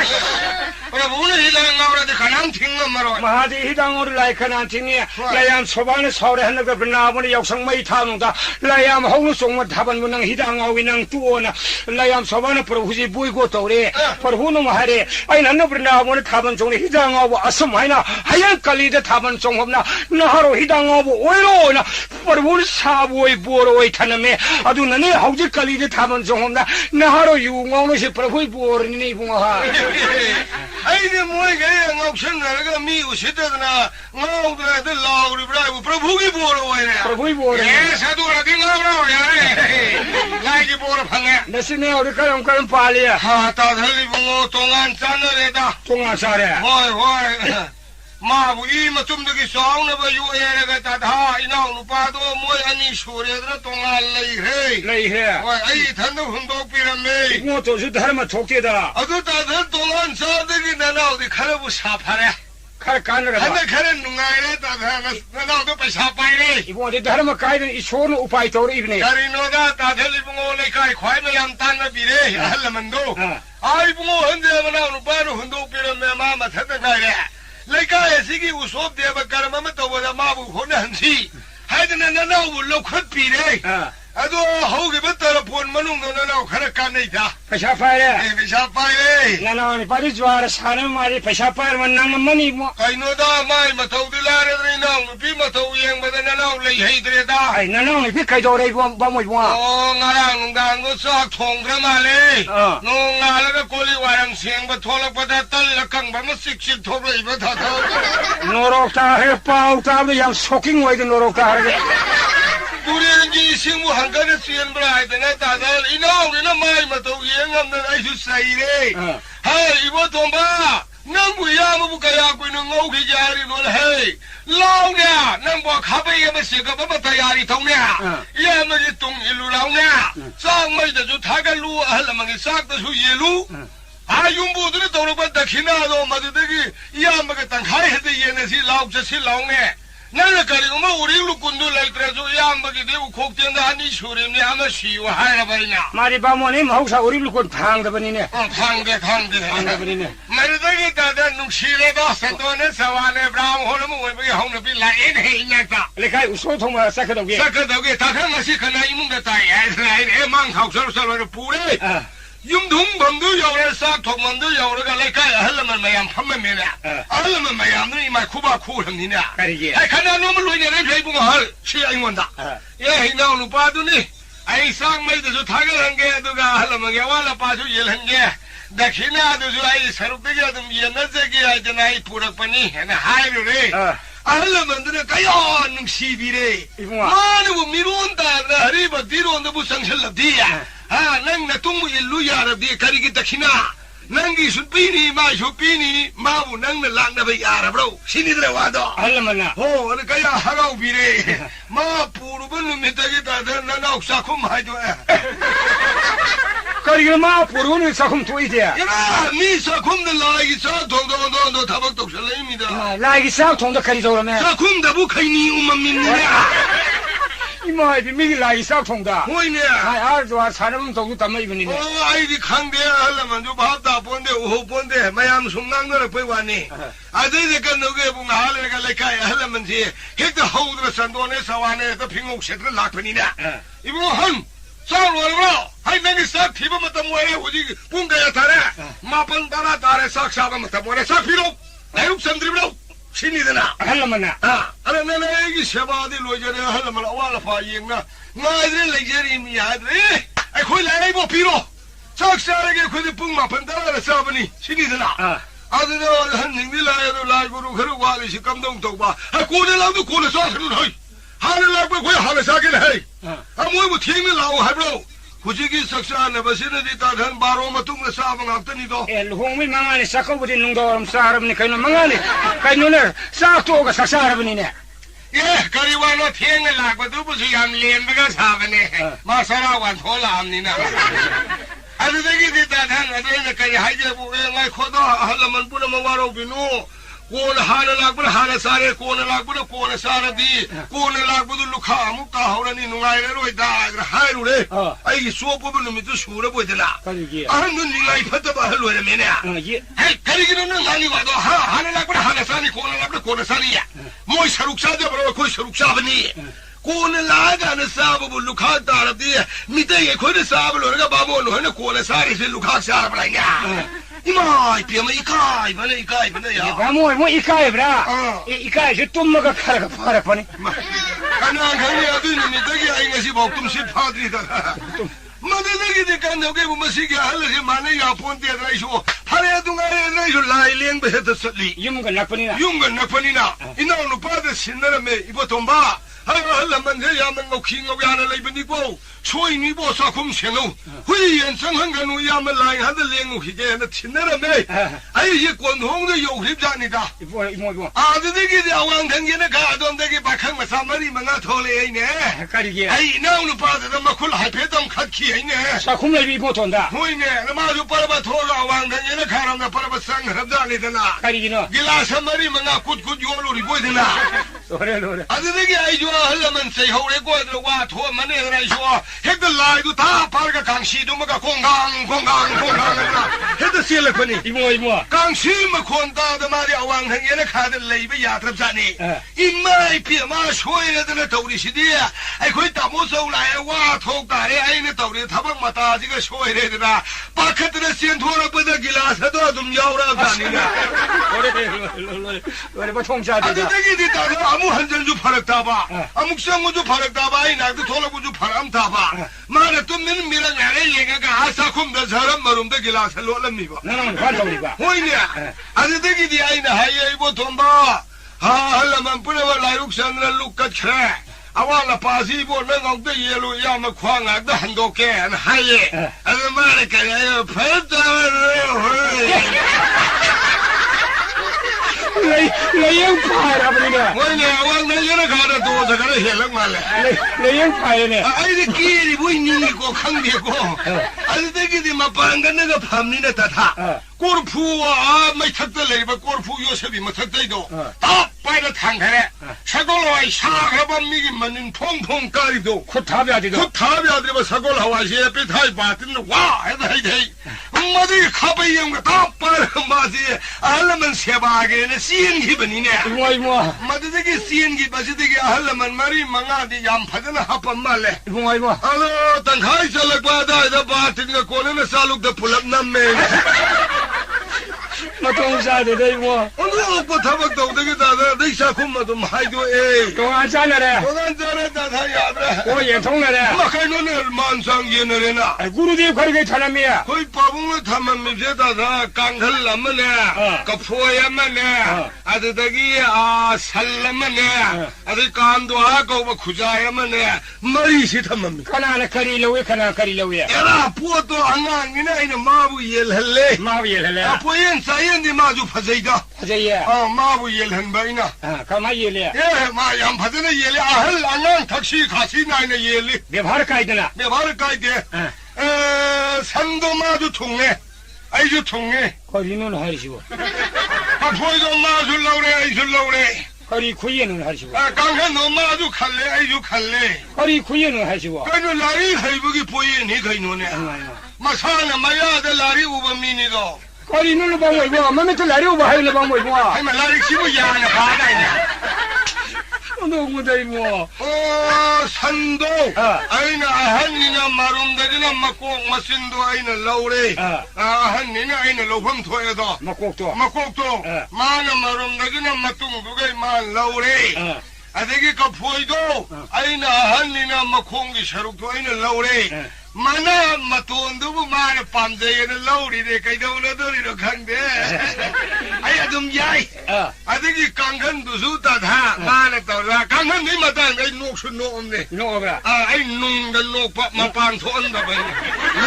Prabhu ne hidang au de kanan thing maro. Mahadi hidang au lai kanan thing layang soban saure han ga grinabong ni yoksang mai thamung da layang hong songo taban mo nang hidang au nang tuona layang soban prabhu ji bui go tore prabhu no mahare ai nan no grinabong taban jong hidang하고 아스마이나 하얀 깔리데 타번 종업나 나하로 히당하고 오이로나 버르볼 사보이 보로이 타나메 아두 나네 하우지 깔리데 타번 종업나 나하로 유응하고시 버르보이 보르니 붕아 아이네 뭐게 ngọc生나가 미우 시대나 ngau드라데 라우리 브라이브 프로부기 보로이네 버르보이 보르 예 사도라 딩가브라오야 라이기 보로 방에 나시네 어디 가용 팔이야 하 따달리 붕어 동안 짠너레다 동안 사래 Hoi, mabu ima tumdagi song na ba yu erega tadha inaw nupado moy ani shure na tongal lei he hoi ai thanu hundok pirame mo to ju dharma thokeda adu tadha tongan sadagi nanaw di kharabu safare 칼 까느라 한데 kharen nungaire tadha nanaw do paisa paire 이번에 dharma kaiden 이소는 우파이 toru ibne karinoda tadhali bungo le kai khwai mayam tanna bire hallamando ai bungo hande manaw nupado hundok pirame ma mathada naire Lekai sigi usop de ba karma ma to ba ma bu khon han si haidna na na bu lo khat pi re ado ho ge ba tar pon manung no na khara ka nei da पैसा पाए e be sha pai re ना ना पारी ज्वार साने मारे पैसा पाए मन मनी मो kai no da mai ma thau di la re re na nu pi ma thau yeng ba na na le hei de da ai ना ना ni kai do re ba mo mo o nga rang nung dang go sak thong ra ma le no nga la ga ko li wa rang sieng ba tholak ba da tal la kang ba ma sik sik thok re ba tha tha 노력 다 해, 빠우 다도 양 쇼킹 와이드 노력 다 하게. Turenji singmu hangkane sian berai dengan tadal inau ina mai matau yang amnan aisu saire. Hai ibu tomba nang buya mu bukaya ku ina ngau ki jari nol hai. Lau nya nang bo khabe ya masih ka ba tayari thong nya. Ya ma ji tung ilu lau nya. Sang mai da ju thaga lu ahal mangi sak da su yelu. Ayum bu tu tawro ba dakhina do madudagi ya ma ka tangkhai hede ye ne si lau cha si lau ne. Nala kari uma uri lu kundu lai trezo ya ma ki de u khok ten da ni shurim ne ama shi wa hai ra bai na. मारी बामो ने मौसा उरी लुको थांग द बनी ने. Thang de थांग द बनी ने. Madudagi ta da nu shi le ba sato ne sawane brahm ho mu we bi hong ne bi la in hei nya ta. लेखाई उसो थोमा सक दोगे. Sakha da ge ta kha ma si khana imung da tai ai lai e mang khau sar sar le pu re. Yumdung bamdu yore sak thok mandu yore ga lai kai ahalaman mayam phamme me na ahalaman mayam ni mai khuba khu tham ni na ai khana no ma loi ne re phei bung hal chi ai ngon da ye hi na nu pa du ni ai sang mai du tha ga hang ge du ga ahalaman ge wala pa su yel hang ge dakhina du su ai sarup ge dum ye na je ge ai janai purak pani na hai ru re ahalaman du ne kayo nung si bi re ma nu mi ron da hari ba di ron da bu sang chal di ya ha nang na tung ilu ya ra di kari ki dakhina nang gi su pini ma su pini ma bu nang na lang na ba ya ra bro sini dre wa do 할라만나. ho ne kaya harau bi re ma puru bu nu mi ta gi ta da na na sa khum hai do 거리가 보르는 사금 토이데. 야 mi sa khum de la gi sa do do do ta ba tok sa lai mi da 라이기 사 통도 거리 저러면. sa khum da bu khai ni um min ne 이마이 미기 라이기 사 통다. hoi ne ai 알조아 사람 도구 담아 입으니네. ai di khang de halaman ju ba da pon de ho pon de mayam sum nang na pe wa ni a de de kan no ge bu na le ga le kai halaman ji hek de ho de san do ne sa wa ne de phing ok set la phani na ibu han sa ro ro hai ne sa thi ba matam wa ho ji pung ga ya thare ma pan dara tare sak sa ba matam wa sa phiro ai uk sandri bro sini de na 할라만나. ara ne ne gi seba di lo je ne halaman wa la fa ying na ngai de le je ri mi ya de ai khoi lai bo phiro sak sa re ge khoi de pung ma pan dara sa ba ni sini de na 아들은 한 닝딜라에도 라이브로 그러고 하듯이 감동 덕바 아 고래라도 고래 쏴서는 해 하늘 라이브 고야 하늘 사긴 해 뭐 팀이 나오 하브로 구지기 석사는 버시는 이따는 바로 마뚱을 싸면 앞더니도 엘홍미 망아니 사코부디 농도럼 사람니 그는 망아니 그는 사토가 사사람이네. 예, 거리와노 탱을 락고도 부수ям 렘베가 사바네. 마사라 완토람니나. 아드데기 디다단 아드네 까지 하이제고 에 코도 할라만 뿌르면 와로 비누. कोन हाल लागबुन हाल सारे कोन लागबुन कोन सारे दी कोन लागबुन लुखा मुक्का हौरनी नुंगाइरे रोइदा हाइरु रे आइगी सोपबु नुमितु सुरे बोइदला आहन नु निलाई फतबा हलुरे मेने हे करिगिनो न गानी वादो हा हाल लागबुन हाल सानी कोन लागबुन कोन सानी या मोय सरुक साजे बरो कोई सरुक साबनी कोन लागा न साबु लुखा तारदी मिते ये खोद साबु लोरगा बाबो लोने कोन सारे से लुखा सार बलाइया 이마이 비면 이카이 버네 야. 뭐 이카이 브라. 이카이 저 뚱마가 카라가 파라 파니. 가나 가냐 두는 미더기 아이가시 복tum시 파드리다. 마데데기 간노게 무시기 할지 마네 야 폰데라이쇼 파레 둥아레라이쇼 라일랭 베헤드 설리. юм가 낙번이나. юм가 낙번이나. 이나오노 파데 신나라메 이보 돈바. 할라만 해야만 거 킹하게 하나 레이브니고 소인이보 사콤 생노 후이엔 상한가노 야만 라이 하드 랭우 히게 나 친나라메 아이 이 권홍도 요립자니다 이모 아드데기 야왕 당게나 가돈데기 박항 마사마리 망아 톨레이네 까리게 아이 나오노 파데다 마쿨 하페동 갓키이네 사콤레비 이모 돈다 후이네 나마주 파라바 톨라 왕 당게나 가람나 파라바 상합다니다나 까리기노 길라사마리 망아 굿굿 요로리 보이드나 노래 아드데기 아이죠 할라만 세호레 고드로 와 토만에 라이쇼 헤드 라이도 다 파르가 강시도 뭐가 공강 헤드 실레코니 이모 강시마 콘다도 말이야 왕행에는 카드 레이브 야트랍자니 이마이 피마 쇼에는 도리시디야 아이 거기 다 모서울라에 와 토가에 아이네 도리 타박 마다 지가 쇼에래더라 바카드는 센토라 버다 길라서도 좀 야오라자니가 노래 뭐 통자되다 아드데기 디다 아무 한전주 파르다바 아묵상무주 파르다바 이나도 돌아구주 파람다바 말에 또 미는 미랑야에 얘가 아사콤다 사람 마름다 길라서 놀랍니까 나는 관통이가 호이냐 아드데기 디 아이나 하이에 이보 돈바 할라만 뿌려와 라이룩산을 룩갓 그래 아와라 파시보 랭엉도 예로 야마 광악도 한도께 하이에 아드 말에 그래 레이영 파라 버리네 뭐냐 왕내려는 가다 도저가라 헬랑 말래 레이영 파이네 아이디 끼리 보이니고 강대고 아드데기디 마빵가 내가 밤니네 다타 골프와 마이 탁달레이바 골프 요셉이 뭐 탁달이도 딱 빠이다 탕카네 사골하와이 사가밤 미기 맞는 퐁퐁 까리도 코타비 아디도 코타비 아디도 사골하와이 시에피 타이 바틴 와 해다 해다 엄마들이 카바이 형가 딱 빠이다 마지 알라만 세바게는 시엔 기분이네 이모 마드데기 시엔 기바시데기 알라만 마리 망아디 얌파드나 하판 말래 이모 알로 땅카이 살락바다 바틴가 코네나 살룩다 풀랍 남메 마통사되다 이모 오늘 오빠 타박도 오되겠다 내 샤콤마 좀 하이도 에이 동안자네래 동안자네다 사야드라 오예통네래 마카이노네 만상 예너레나 구루디 거리게 차남이야 거의 빠붕을 타면 미제다다 깡탈라마네 까포야마네 아드다기 살라마네 아드 깐도하고 구자야마네 머리시 타면 카나나 거리려위 카나 거리려위 에라 포도 안강이나 이는 마부 일할래 마부 일할래 포엔 사이엔디 마주 파제이다 하제예 마부 일한바이나 가마 일해 예 마양 파제나 일해 아할 안강 택시 가시 나이나 일리 내 바로 가이드나 내 바로 가이드 산도 마주 통해 아이주 통해 거리는 하시고 포이도 마주 라우레 아이주 라우레 거리 구이에는 하시고 강한 너 마주 칼레 아이주 칼레 거리 구이에는 하시고 그래도 라리 해보기 보이니 거이노네 마사나 마야데 라리 우범미니도 거리 눈을 보고 이거 맘에도 라리오바 하이를 보고 이거 하이마 라리 키고 야나 바다이냐 너무다 이모 산도 아이나 아한니나 마rum다지나 막꼭 마신도 아이나 라우레 아한니나 아이나 로범 토에도 막곡도 마나 마rum다지나 마뚱두게 마 라우레 아데기 까 보이도 아이나 아한니나 막콩기 샤룩도 아이나 라우레 마나 마톤두부 마나 밤새에는 라우리데 가이다우나더리로 강데 아야 좀 야이 아데기 강간두수 따다 마나 떠라 강간 니 마단 아이 녹수 노엄네 노어라 아이 농다 녹바 마빵 소언다 바이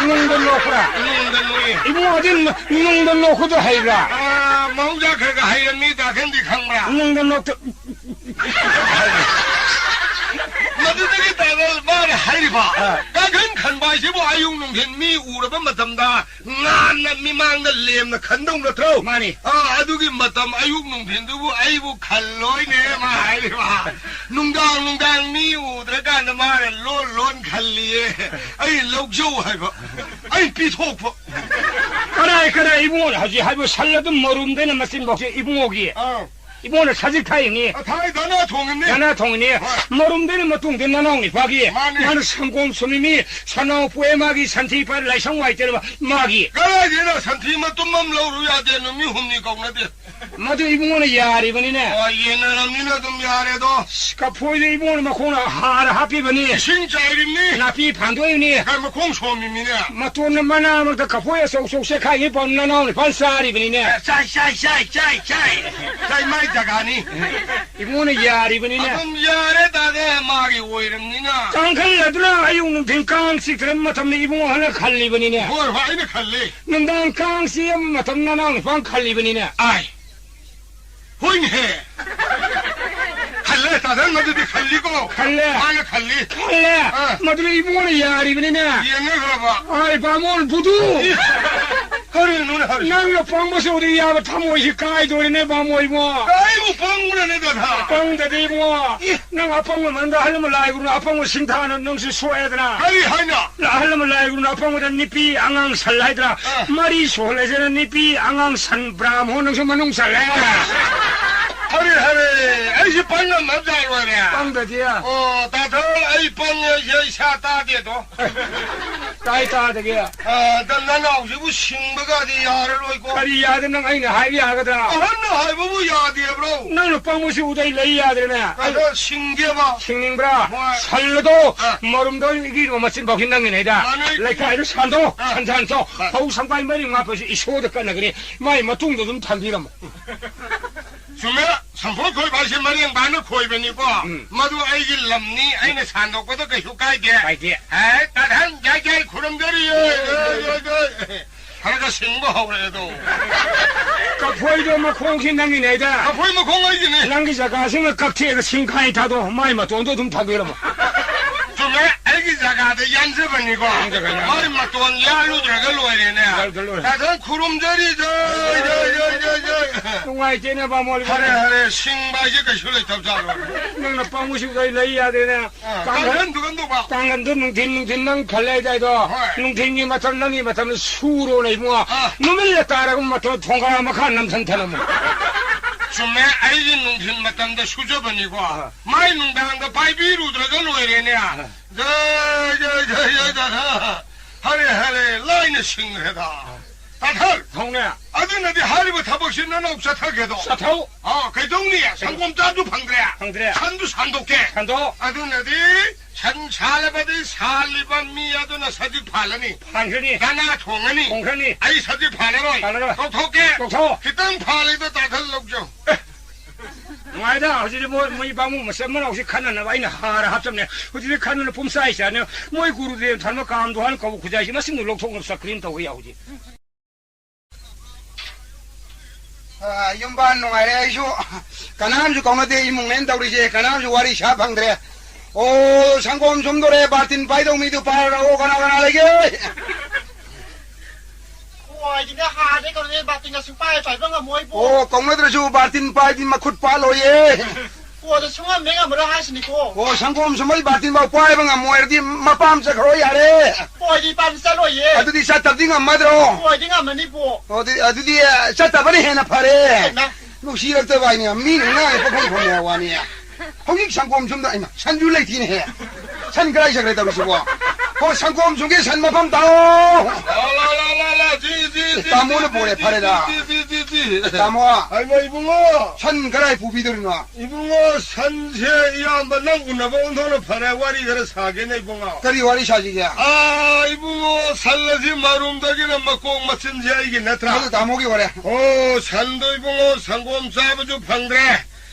농도 놓고라 농다 노이 이모 어딘 농도 놓고도 하이라 마우자 그가 하이랍니다 근데 강마 농도 놓도 मधुदगी तागल मारे हाइबा गागन खनबाइसेबो आयुं नुंथेन मी उरबा मतमदा ngan mimang na lem na khandong na thro mani adugi matam ayuk nungthin dubu aibu khalloi ne ma haiba nungdang mi udraga na mare lon khalliye ai lokjo haiba ai pi thok pho 그래 이봉원 하지 하고 살려도 모름되는 마신 먹지 이봉옥이 이번에 사직 타이니 타이 나나 통했네 나나 통이니 모름되는 뭐 동된 나나오니 박이 나는 성공 소님이 산호 부에마기 산티파를 라이상 와이때는 마기 그래 얘는 산티마 뚜맘 러루야 되는 미 훔니 겁나대 마도 이봉원은 야리버니네 얘는 남니나 좀 야래도 스카포이드 이봉원은 막 코나 하라 하피버니 진짜 이름니 나피 반도이니 그럼 공소미미네 마토는 마나 막다 카포에 속속 세카이 번 나나오니 반사리버니네 짜이 마이 자가니 이봉원은 야리버니네 그럼 야래다게 마기 오이름니나 깡칼라드라 아용는 빈깡시 그런 마탐네 이봉원 하나 칼리버니네 뭘 화이네 칼리 능당 깡시 마탐 나나오니 반 칼리버니네 아이 호잉해 칼레 다들 너들이 칼리고 칼레 아나 칼리 칼레 마드레 이봉원은 야리버니네 얘네 그러봐 아이 바몬 부두 허리 눈에 허리 나는 방모시 어디 야바 타모시 가이도리네 바모이모 아이고 방문에 내가 다 방대대 이모 난 아팡을 만다 하려면 라이브로 아팡을 신타하는 능수 소해드나 아이 하냐 하려면 라이브로 아팡을 니피 앙앙 살라이드라 말이 소래제는 니피 앙앙 산 브라모 능수만 농살래 허리 아이씨 방금 남자로 하네 방대대야 다들 아이 방에 여사 따대도 따이따대게 나는 아우시고 싱버가디 야를 놓고 아리 야드는 아이네 하이비 하거든 하나 하이버부 야디에 브로 나는 방모시 우다이 레이 야드네 가서 싱게봐 싱닝브라 살려도 머름도 이기로 마친 버킨 당기네다 레카이를 산도 산산소 하우 상관이 머리 앞에서 이 소드 끝나그니 마이 마뚱도 좀 탄디람 주메 선포 거의 발신 말이 많은 코이변이고 모두 아이길 남니 아이네 산도고도 그 효과이게 아이게 에이 따단 야야이 구름들이 하나가 신고하고 그래도 보이도 막 공신 당기네다 보이면 공화이지네 랑기자 가슴을 깍지에서 신카이 타도 마이 마 돈도 좀 타기라마 주메 애기자가도 연습은이고 머리 막 돈 야루 들어갈로이네 따단 구름들이 동아이 째네 바모리 하래 싱바시 그 슐레 잡자로 너는 방무시고 레이야 되네 깡은 누군도 봐 깡은도 뭉틴 갈래자이도 뭉틴이 맡은 넌이 맡은 수로네 뭐 놈을 따라고 맡은 통과막한 남산타는 뭐 주메 아이지 뭉틴 맡은데 수저번이고 마이 뭉당도 바이비루 들어갈로이네 하래 라인에 싱해다 다들 동네 아들나디 하리부 타복신나는 없어 타게도 사타오 그 동네야 상공자주 방그래야 방드레 산도 산독게 산도 아들나디 산 살아바디 살리반 미야도나 사지 팔라니 판현이 나나 통하니 공현이 아이 사지 팔라로 똑똑게 똑똑 그땅 팔리도 다들 녹죠 와이다 어제 뭐이 방문 뭐 셈만 없이 칸나 와이나 하라 합점네 어제 칸나 봄사이시네 뭐이 구루데 잘못 감도 할 거고 구자시나 신을 녹통 없어 그림도 왜 야우지 yumban nungare shu kanam ju kongna de imung nen tawri je kanam ju wari sha phangdre o sangom sumdore batin paidong mi du par o kana lege ôi thì nó hà đấy còn nên bà tình là súng pai phải vâng ở môi bố o kongna dre ju batin paidin ma khut pa lo ye ôi thì súng ăn mấy ngà mà nó hai xin đi cô o sangom sumai batin ba pai bang moer di mapam sa khro yare ôi thì ban sa lo ye adu di sa tabding amadro ôi thì ngà mà đi bố o di adu di sa tabani hena phare nè lu shi rak ta bai ni mi ni na pa khong khong ya wa ni hong sangom sum da ai ma san ju lai thi ne he san krai sa krai ta su bo o sangom sum ge san mapam dao 라라라라라 지지지 tamu bole phare 지지지지 tamu 아이고 이붕어 san krai pu bi na 이붕어 산세 이한번 남구나봐 온도는 파래 와리 그래 사게네 이붕어 kari wari sha ji ya 아 이붕어 살라지 마룸다기는 막꼭 맞춘 지야 이게 adu 나트라 tamu ge ware 오 산도 이붕어 상곰 잡아주 방드레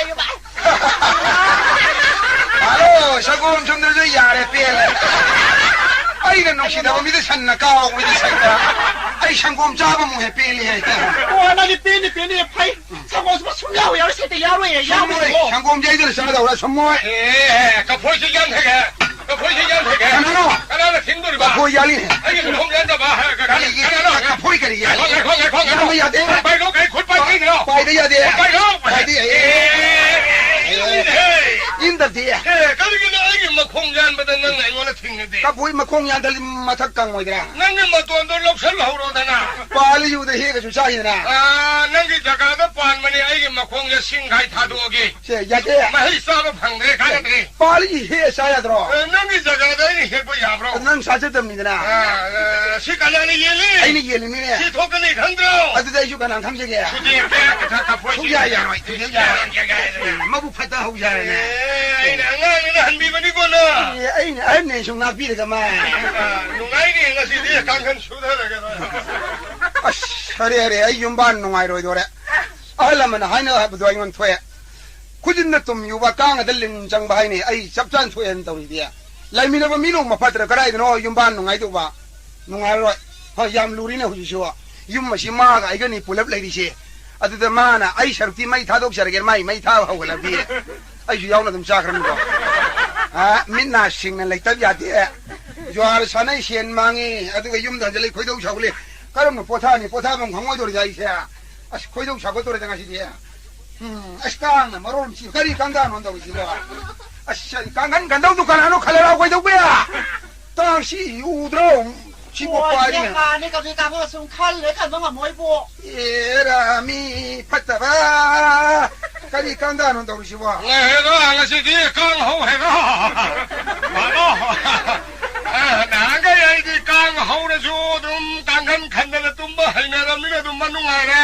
ꯂꯩꯌꯨ ꯚꯥꯏ ꯍꯜꯂꯣ ꯁꯒꯣꯝ ꯁꯨꯝꯗꯁꯨ ꯌꯥꯔꯦ ꯄꯦꯜꯂꯦ ꯑꯩꯅ ꯅꯨꯡꯁꯤꯗꯕ ꯃꯤꯗ ꯁꯟꯅ ꯀꯥꯎ ꯃꯤꯗ ꯁꯟꯅ ꯑꯩ ꯁꯪꯒꯣꯝ ꯆꯥꯕ ꯃꯨꯛ ꯍꯦ ꯄꯦꯜꯂꯤ ꯍꯦ ꯑꯣ ꯅꯪꯗꯤ ꯄꯦꯟꯅꯤ ꯐꯩ ꯁꯪꯒꯣꯝꯁꯨ ꯁꯨꯝ ꯌꯥꯎꯔꯣꯏ ꯁꯩꯇ ꯌꯥꯎꯔꯣꯏꯌꯦ ꯌꯥꯎꯔꯣꯏ ꯁꯪꯒꯣꯝ ꯖꯩꯗꯨꯅ ꯆꯥꯗꯧꯔꯥ ꯁꯨꯝꯃꯣꯏ ꯀꯐꯣꯏꯁꯤ ꯌꯥꯟꯊꯒꯦ ꯀꯐꯣꯏꯁꯤ ꯌꯥꯟꯊꯒꯦ ꯀꯅꯥꯅꯣ ꯀꯅꯥꯅ ꯊꯤꯟꯗꯣꯔꯤꯕ ꯀꯐꯣꯏ ꯌꯥꯜꯂꯤꯅꯦ ꯑꯩꯒꯤ ꯁꯪꯒꯣꯝ ꯌꯥꯟꯗꯕ ꯀꯅꯥꯅꯣ ꯀꯐꯣꯏ ꯀꯔꯤ ꯌꯥꯜꯂꯤ ꯌꯥꯝꯕ ꯌꯥꯗꯦ ꯄꯥꯏꯔꯣ ꯀꯩ ꯈꯨꯠ ꯄꯥꯏꯈꯤꯗ꯭ꯔꯣ ꯄꯥꯏꯗ ꯌꯥꯗꯦ ꯄꯥꯏꯔꯣ ꯄꯥꯏꯗ ꯏꯟꯗꯗꯤ ꯀꯔꯤꯒꯤꯅꯣ ꯑꯩꯒꯤ ꯃꯈꯣꯡ ꯌꯥꯟꯕꯗ ꯅꯪꯅ ꯑꯩꯉꯣꯟꯗ ꯊꯤꯡꯉꯗꯤ ꯀꯐꯣꯏ ꯃꯈꯣꯡ ꯌꯥꯟꯗꯜ ꯃꯊꯛ ꯀꯪꯉꯣꯏꯗ꯭ꯔꯥ ꯅꯪꯒꯤ ꯃꯇꯣꯟꯗꯣ ꯂꯧꯁꯜꯍꯧꯔꯣꯗꯅ ꯄꯥꯜꯂꯤꯌꯨꯗ ꯍꯦꯒꯁꯨ ꯆꯥꯏꯗꯅ ꯅꯪꯒꯤ ꯖꯒꯥꯗ ꯄꯥꯟꯕꯅꯤ ꯑꯩꯒꯤ ꯃꯈꯣꯡꯁꯦ ꯁꯤꯡꯈꯥꯏ ꯊꯥꯗꯣꯛꯑꯒꯦ ꯁꯦ ꯌꯥꯗꯦ ꯃꯍꯩ ꯆꯥꯕ ꯐꯪꯗ꯭ꯔꯦ ꯈꯥꯒꯠꯇ꯭ꯔꯤ ꯄꯥꯜꯂꯤ ꯍꯦ ꯆꯥ ꯌꯥꯗ꯭ꯔꯣ ꯅꯪꯒꯤ ꯖꯒꯥꯗ ꯑꯩꯅ ꯍꯦꯛꯄ ꯌꯥꯕ꯭ꯔꯣ ꯅꯪ ꯆꯥꯖꯗꯕꯅꯤꯗꯅ ꯁꯤ ꯀꯅꯥꯅ ꯌꯦꯜꯂꯤ ꯑꯩꯅ ꯌꯦꯜꯂꯤꯅꯤꯅꯦ ꯁꯤ ꯊꯣꯛꯀꯅꯤ ꯈꯪꯗ꯭ꯔꯣ ꯑꯗꯨꯗ ꯑꯩꯁꯨ ꯀꯅꯥ ꯈꯪꯖꯒꯦ ꯁꯨꯡꯌꯥ ꯌꯥꯔꯣꯏ ꯃꯕꯨꯛ ꯐꯠꯇ ꯍꯧ ꯌꯥꯔꯦꯅꯦ ꯑꯩꯅ ꯑꯉꯥꯡꯅꯤꯅ ꯍꯟꯕꯤꯕꯅꯤꯀꯣ ꯅ ꯑꯩꯅ ꯑꯍꯟꯅꯦ ꯁꯨꯝ ꯉꯥꯛꯄꯤꯔꯒ ꯃꯥ ꯅꯨꯡꯉꯥꯏꯅꯤ ꯉꯁꯤꯗꯤ ꯀꯥꯡꯈꯟ ꯁꯨꯊꯔꯒꯦ ꯑꯁ ꯍꯔꯦ ꯑꯩ ꯌꯨꯝꯕꯥꯟ ꯅꯨꯡꯉꯥꯏꯔꯣꯏꯗꯣꯔꯦ ꯑꯍꯜ ꯂꯃꯟ ꯍꯥꯏꯅ ꯍꯥꯏꯕꯗꯣ ꯑꯩꯉꯣꯟꯗ ꯊꯣꯛꯑꯦ ꯈꯨꯖꯤꯟꯅ ꯇꯨꯝꯌꯨꯕ ꯀꯥꯡꯉꯗ ꯂꯤꯟ ꯆꯪꯕ ꯍꯥꯏꯅꯤ ꯑꯩ ꯆꯞ ꯆꯥꯅ ꯊꯣꯛꯑꯦꯅ ꯇꯧꯔꯤꯗꯤ ꯂꯩꯃꯤꯟꯅꯕ ꯃꯤꯅꯣꯡ ꯃꯐꯠꯇ꯭ꯔ ꯀꯗꯥꯏꯗꯅꯣ ꯌꯨꯝꯕꯥꯟ ꯅꯨꯡꯉꯥꯏꯗꯧꯕ ꯅꯨꯡꯉꯥꯏꯔꯣꯏ ꯍꯣꯏ ꯌꯥꯝ ꯂꯨꯔꯤꯅꯦ ꯍꯧꯖꯤꯛꯁꯨ ꯌꯨꯝ ꯑꯁꯤ ꯃꯥꯒ ꯑꯩꯒꯅꯤ ꯄꯨꯂꯞ ꯂꯩꯔꯤꯁꯦ ꯑꯗꯨꯗ ꯃꯥꯅ ꯑꯩ ꯁꯔꯨꯛꯇꯤ ꯃꯩ ꯊꯥꯗꯣꯛꯆꯔꯒꯦ ꯃꯥꯏ ꯃꯩ ꯊꯥꯕ ꯍꯧꯒꯠꯂꯕꯤ ꯑꯩꯁꯨ ꯌꯥꯎꯅ ꯑꯗꯨꯝ ꯆꯥꯈ꯭ꯔꯅꯤꯀꯣ ꯃꯤꯠ ꯅꯥ ꯁꯤꯡꯅ ꯂꯩꯇꯕ ꯌꯥꯗꯦ ꯖ꯭ꯋꯥꯔ ꯁꯥꯟꯅꯩ ꯁꯦꯟ ꯃꯥꯡꯉꯤ ꯑꯗꯨꯒ ꯌꯨꯝꯗ ꯍꯟꯖꯤꯜꯂꯤ ꯈꯣꯏꯗꯧ ꯁꯥꯎꯒꯠꯂꯤ ꯀꯔꯝꯅ ꯄꯣꯊꯥꯅꯤ ꯄꯣꯊꯥꯐꯝ ꯈꯪꯉꯣꯏꯗꯣꯔꯤꯗ ꯑꯩꯁꯦ ꯑꯁ ꯈꯣꯏꯗꯧ ꯁꯥꯎꯒꯠꯇꯣꯔꯤꯗ ꯉꯁꯤꯗꯤ ꯑꯁ ꯀꯥꯡꯅ ꯃꯔꯣꯟ ꯁꯤ ꯀꯔꯤ ꯀꯥꯡꯒꯥꯅꯣ ꯇꯧꯔꯤꯁꯤꯕꯣ ꯑꯁ ꯀꯥꯡꯈꯟ ꯀꯟꯗꯧꯗꯨ ꯀꯅꯥꯅꯣ ꯈꯜꯂꯔꯥꯎ ꯀꯩꯗꯧꯕ ꯇꯥꯡ ꯁꯤ ꯎꯗ꯭ꯔꯣ ꯁꯤꯕꯨ ꯄꯥꯏꯔꯤꯅꯦ ꯀꯥꯅꯤ ꯀꯔꯤ ꯀꯥꯕ ꯁꯨꯝ ꯈꯜꯂꯦ ꯈꯟꯕ ꯉꯝꯃꯣꯏꯕꯣ ꯑꯦꯔꯥ ꯃꯤ ꯐꯠꯇꯕ ꯀꯔꯤ ꯀꯥꯡꯒꯥꯅꯣ ꯇꯧꯔꯤꯁꯤꯕꯣ ꯍꯦꯒ ꯉꯁꯤꯗꯤ ꯀꯥꯡ ꯍꯧ ꯍꯦꯒ ꯅꯍꯥꯟꯈꯩ ꯑꯩꯗꯤ ꯀꯥꯡ ꯍꯧꯔꯁꯨ ꯑꯗꯨꯝ ꯀꯥꯡꯈꯟ ꯈꯟꯗꯅ ꯇꯨꯝꯕ ꯍꯩꯅꯔꯕꯅꯤꯅ ꯑꯗꯨꯝ ꯅꯨꯡꯉꯥꯏꯔꯦ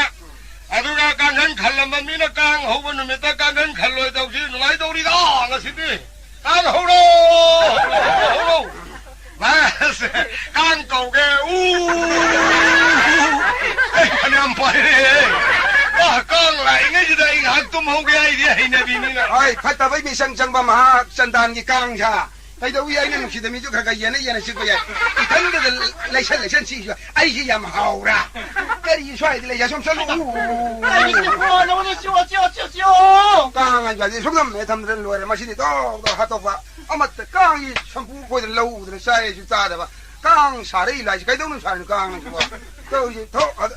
아두가 깡한 칼라만 미나 깡 호번 놈에다 깡한 칼로에 다우시 누가이도리다 나시디 깡 호로 마스 깡 고게 우 그냥 빠이네 깡 라잉이다 이 학좀 호게 아이디야 이네비니나 ai phát ta với mi sang sang ba ma san dan ki kang cha ai đâu ai nên chỉ mi chu ka yen chỉ có vậy thân cái lấy chân chỉ ai chỉ yam hao ra cái gì xoay thì lấy ra xong xong 哎，你过了，我就救！ kang anh vậy xong rồi thầm đến lùi mà xin đi to hát to va mà kang gì xong phu coi lâu rồi sai chú ta đấy ba kang xả đi lại cái đâu nó xả được kang chú ba đâu gì thôi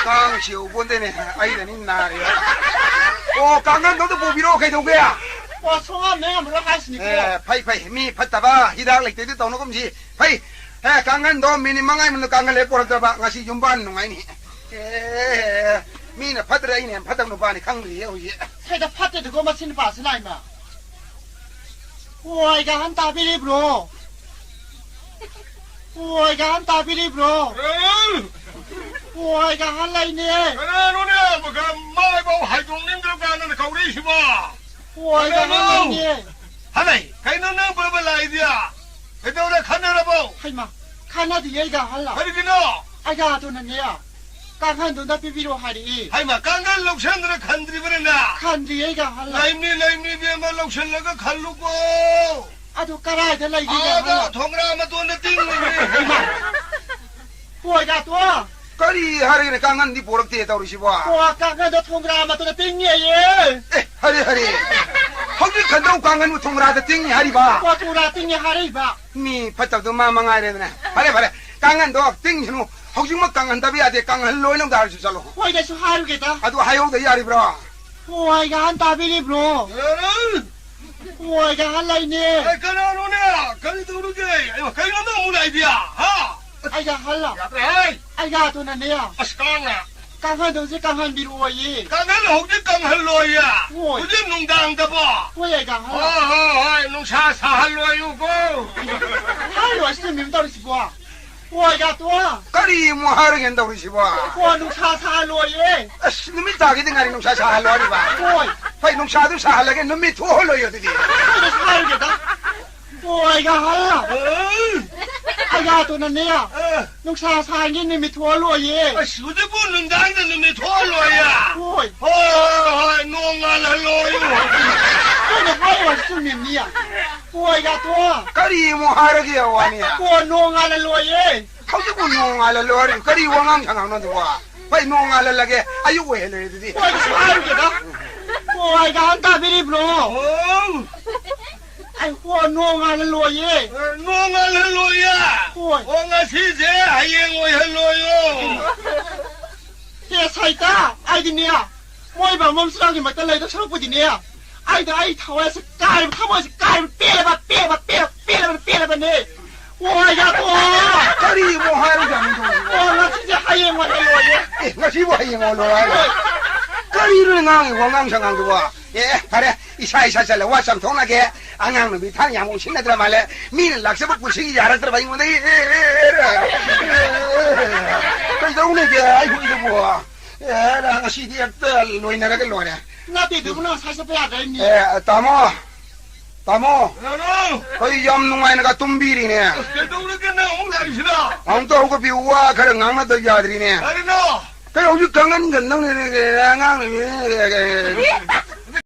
kang chịu buồn thế này ai là nín nà đấy ô kang anh đâu có bị đâu cái đâu kia 我从来没有没有开始你过。 pai mi phatta ba hidak lek te to no kom si pai kangan do mi ni mangai mun kangan le por ta ba ngasi jumban no ngai ni mi na phatra ini phatam no ba ni khang ri yo ye ใครจะพัดจะก็มาชินป่าสิไหนมาโอ้ยการตาพี่รีบโรโอ้ยการตาพี่รีบโรโอ้ยการอะไรเนี่ย 그래 너네 뭐가 말해봐 하중님들 가는 거리시봐 โอ้ยการอะไรเนี่ย 하나이 가이너는 버벌 아이디야 그때우리 카메라보 ให้มาข้าน่าจะยัยการละ 하리기너 ไอ้กาตัวนั้นเนี่ยการขันตัวนั้นพี่โรหายดี 하이마 깡갈 록션들을 간들이 버렸나 ขันดียัยการละ 라임니 비에만 록션러가 갈르고 อาตัวกระไรจะอะไรดีกันละ 아다 통라마 돈에 띵니 โอ้ยการตัว kari hari ne kangan di porak te ta ri si ba โอ้ยการขันตัวทงรามาตัวนั้นติ้งเนี่ยเย่ hari hogi khandau kangan mu thongra ta ting hari ba โอ้ยตัวราติ้งเนี่ยหายบ้า mi phatta do ma mangai re na pare kangan do ting nu hogi ma kangan ta bi ade kangan loi nam dar su chalo โอ้ยจะสู้หายรู้กี่ตา adu hayo da yari bra โอ้ยการตาพี่รีบโร โอ้ยการอะไรเนี่ย 그래 너네 가이도르게 가이너는 뭘 아이디야 하 ไอ้การละ 야그래 ไอ้การตัวนั้นเนี่ย 아스깡아 การขันตัวสิการขันพี่โรย 깡갈 혹지 깡할로야 그지 농당다 봐 โอ้ยการละ 농사 사할로유고 หายรู้สิมีมันตัวสิบัวโอ้ยการตัว kari mu har gen da ri si ba โอ้ยนุ่งชาชาลอยเย่ numi ta gi ngari num sa sa lo ri ba โอ้ย pai num sa du sa la ge numi thu lo yo ti ไม่ได้ชารู้กี่ตาโอ้ยการละไอ้การตัวนั้นเนี่ยนุ่งชาชาเงี้ยนี่มีทั่วลอยเย่ 수제부 농당다 놈이 토할로야 โอ้ย 농알할로유 ไม่ได้ให้รู้สิมีเนี่ยโอ้ยการตัว kari mu har ge wa ni โอ้ยนงอะไรลอยเย่ hogi ku no ngala lo ri kari wa ngang chang no de wa pai no ngala la ge ayu we le ti โอ้ยชารู้กี่ตาโอ้ยการตาพี่รีบโรไอ้โอ้ยนงอะไรลอยเย่ 농알할로야 오이. 옹아시제 하이행오할로유 เฮียใส่ตาไอ้ดิเนี่ยมวยแบบมั่มสร้างกันมาตั้งเลยต้องชอบพูดดิเนี่ยไอ้เดี๋ยวไอ้ทวายสกายมันขโมยสกายมันเปี้ยเลยมันเนี่ยโอ้ยยาตัว kari mu har ge mi do โอ้ยแล้วที่จะให้ยังไงเลยเนี่ย ngasi wa hi ngo lo ai kari ru ngang wa ngang chang ngang do wa pare isa sa la wa sam thong la ge angang no bi thang yang mo sin na tra ma le mi ne lak sa bu si ya ra tra ba ngo dai kai do ne ge ai hu de bo ra ngasi di ta loi na ga loi na น่าติดถึงมันใช้สเปรย์อะไรเนี่ย tamo 나노 oi yam nu ngai na ga tum bi ri ne 그래도우리게 나 옹달이시다 ang to ko bi wa kha ngang na da ya ri ne 아리노 cái ông chứ cần anh gần đâu này ngang này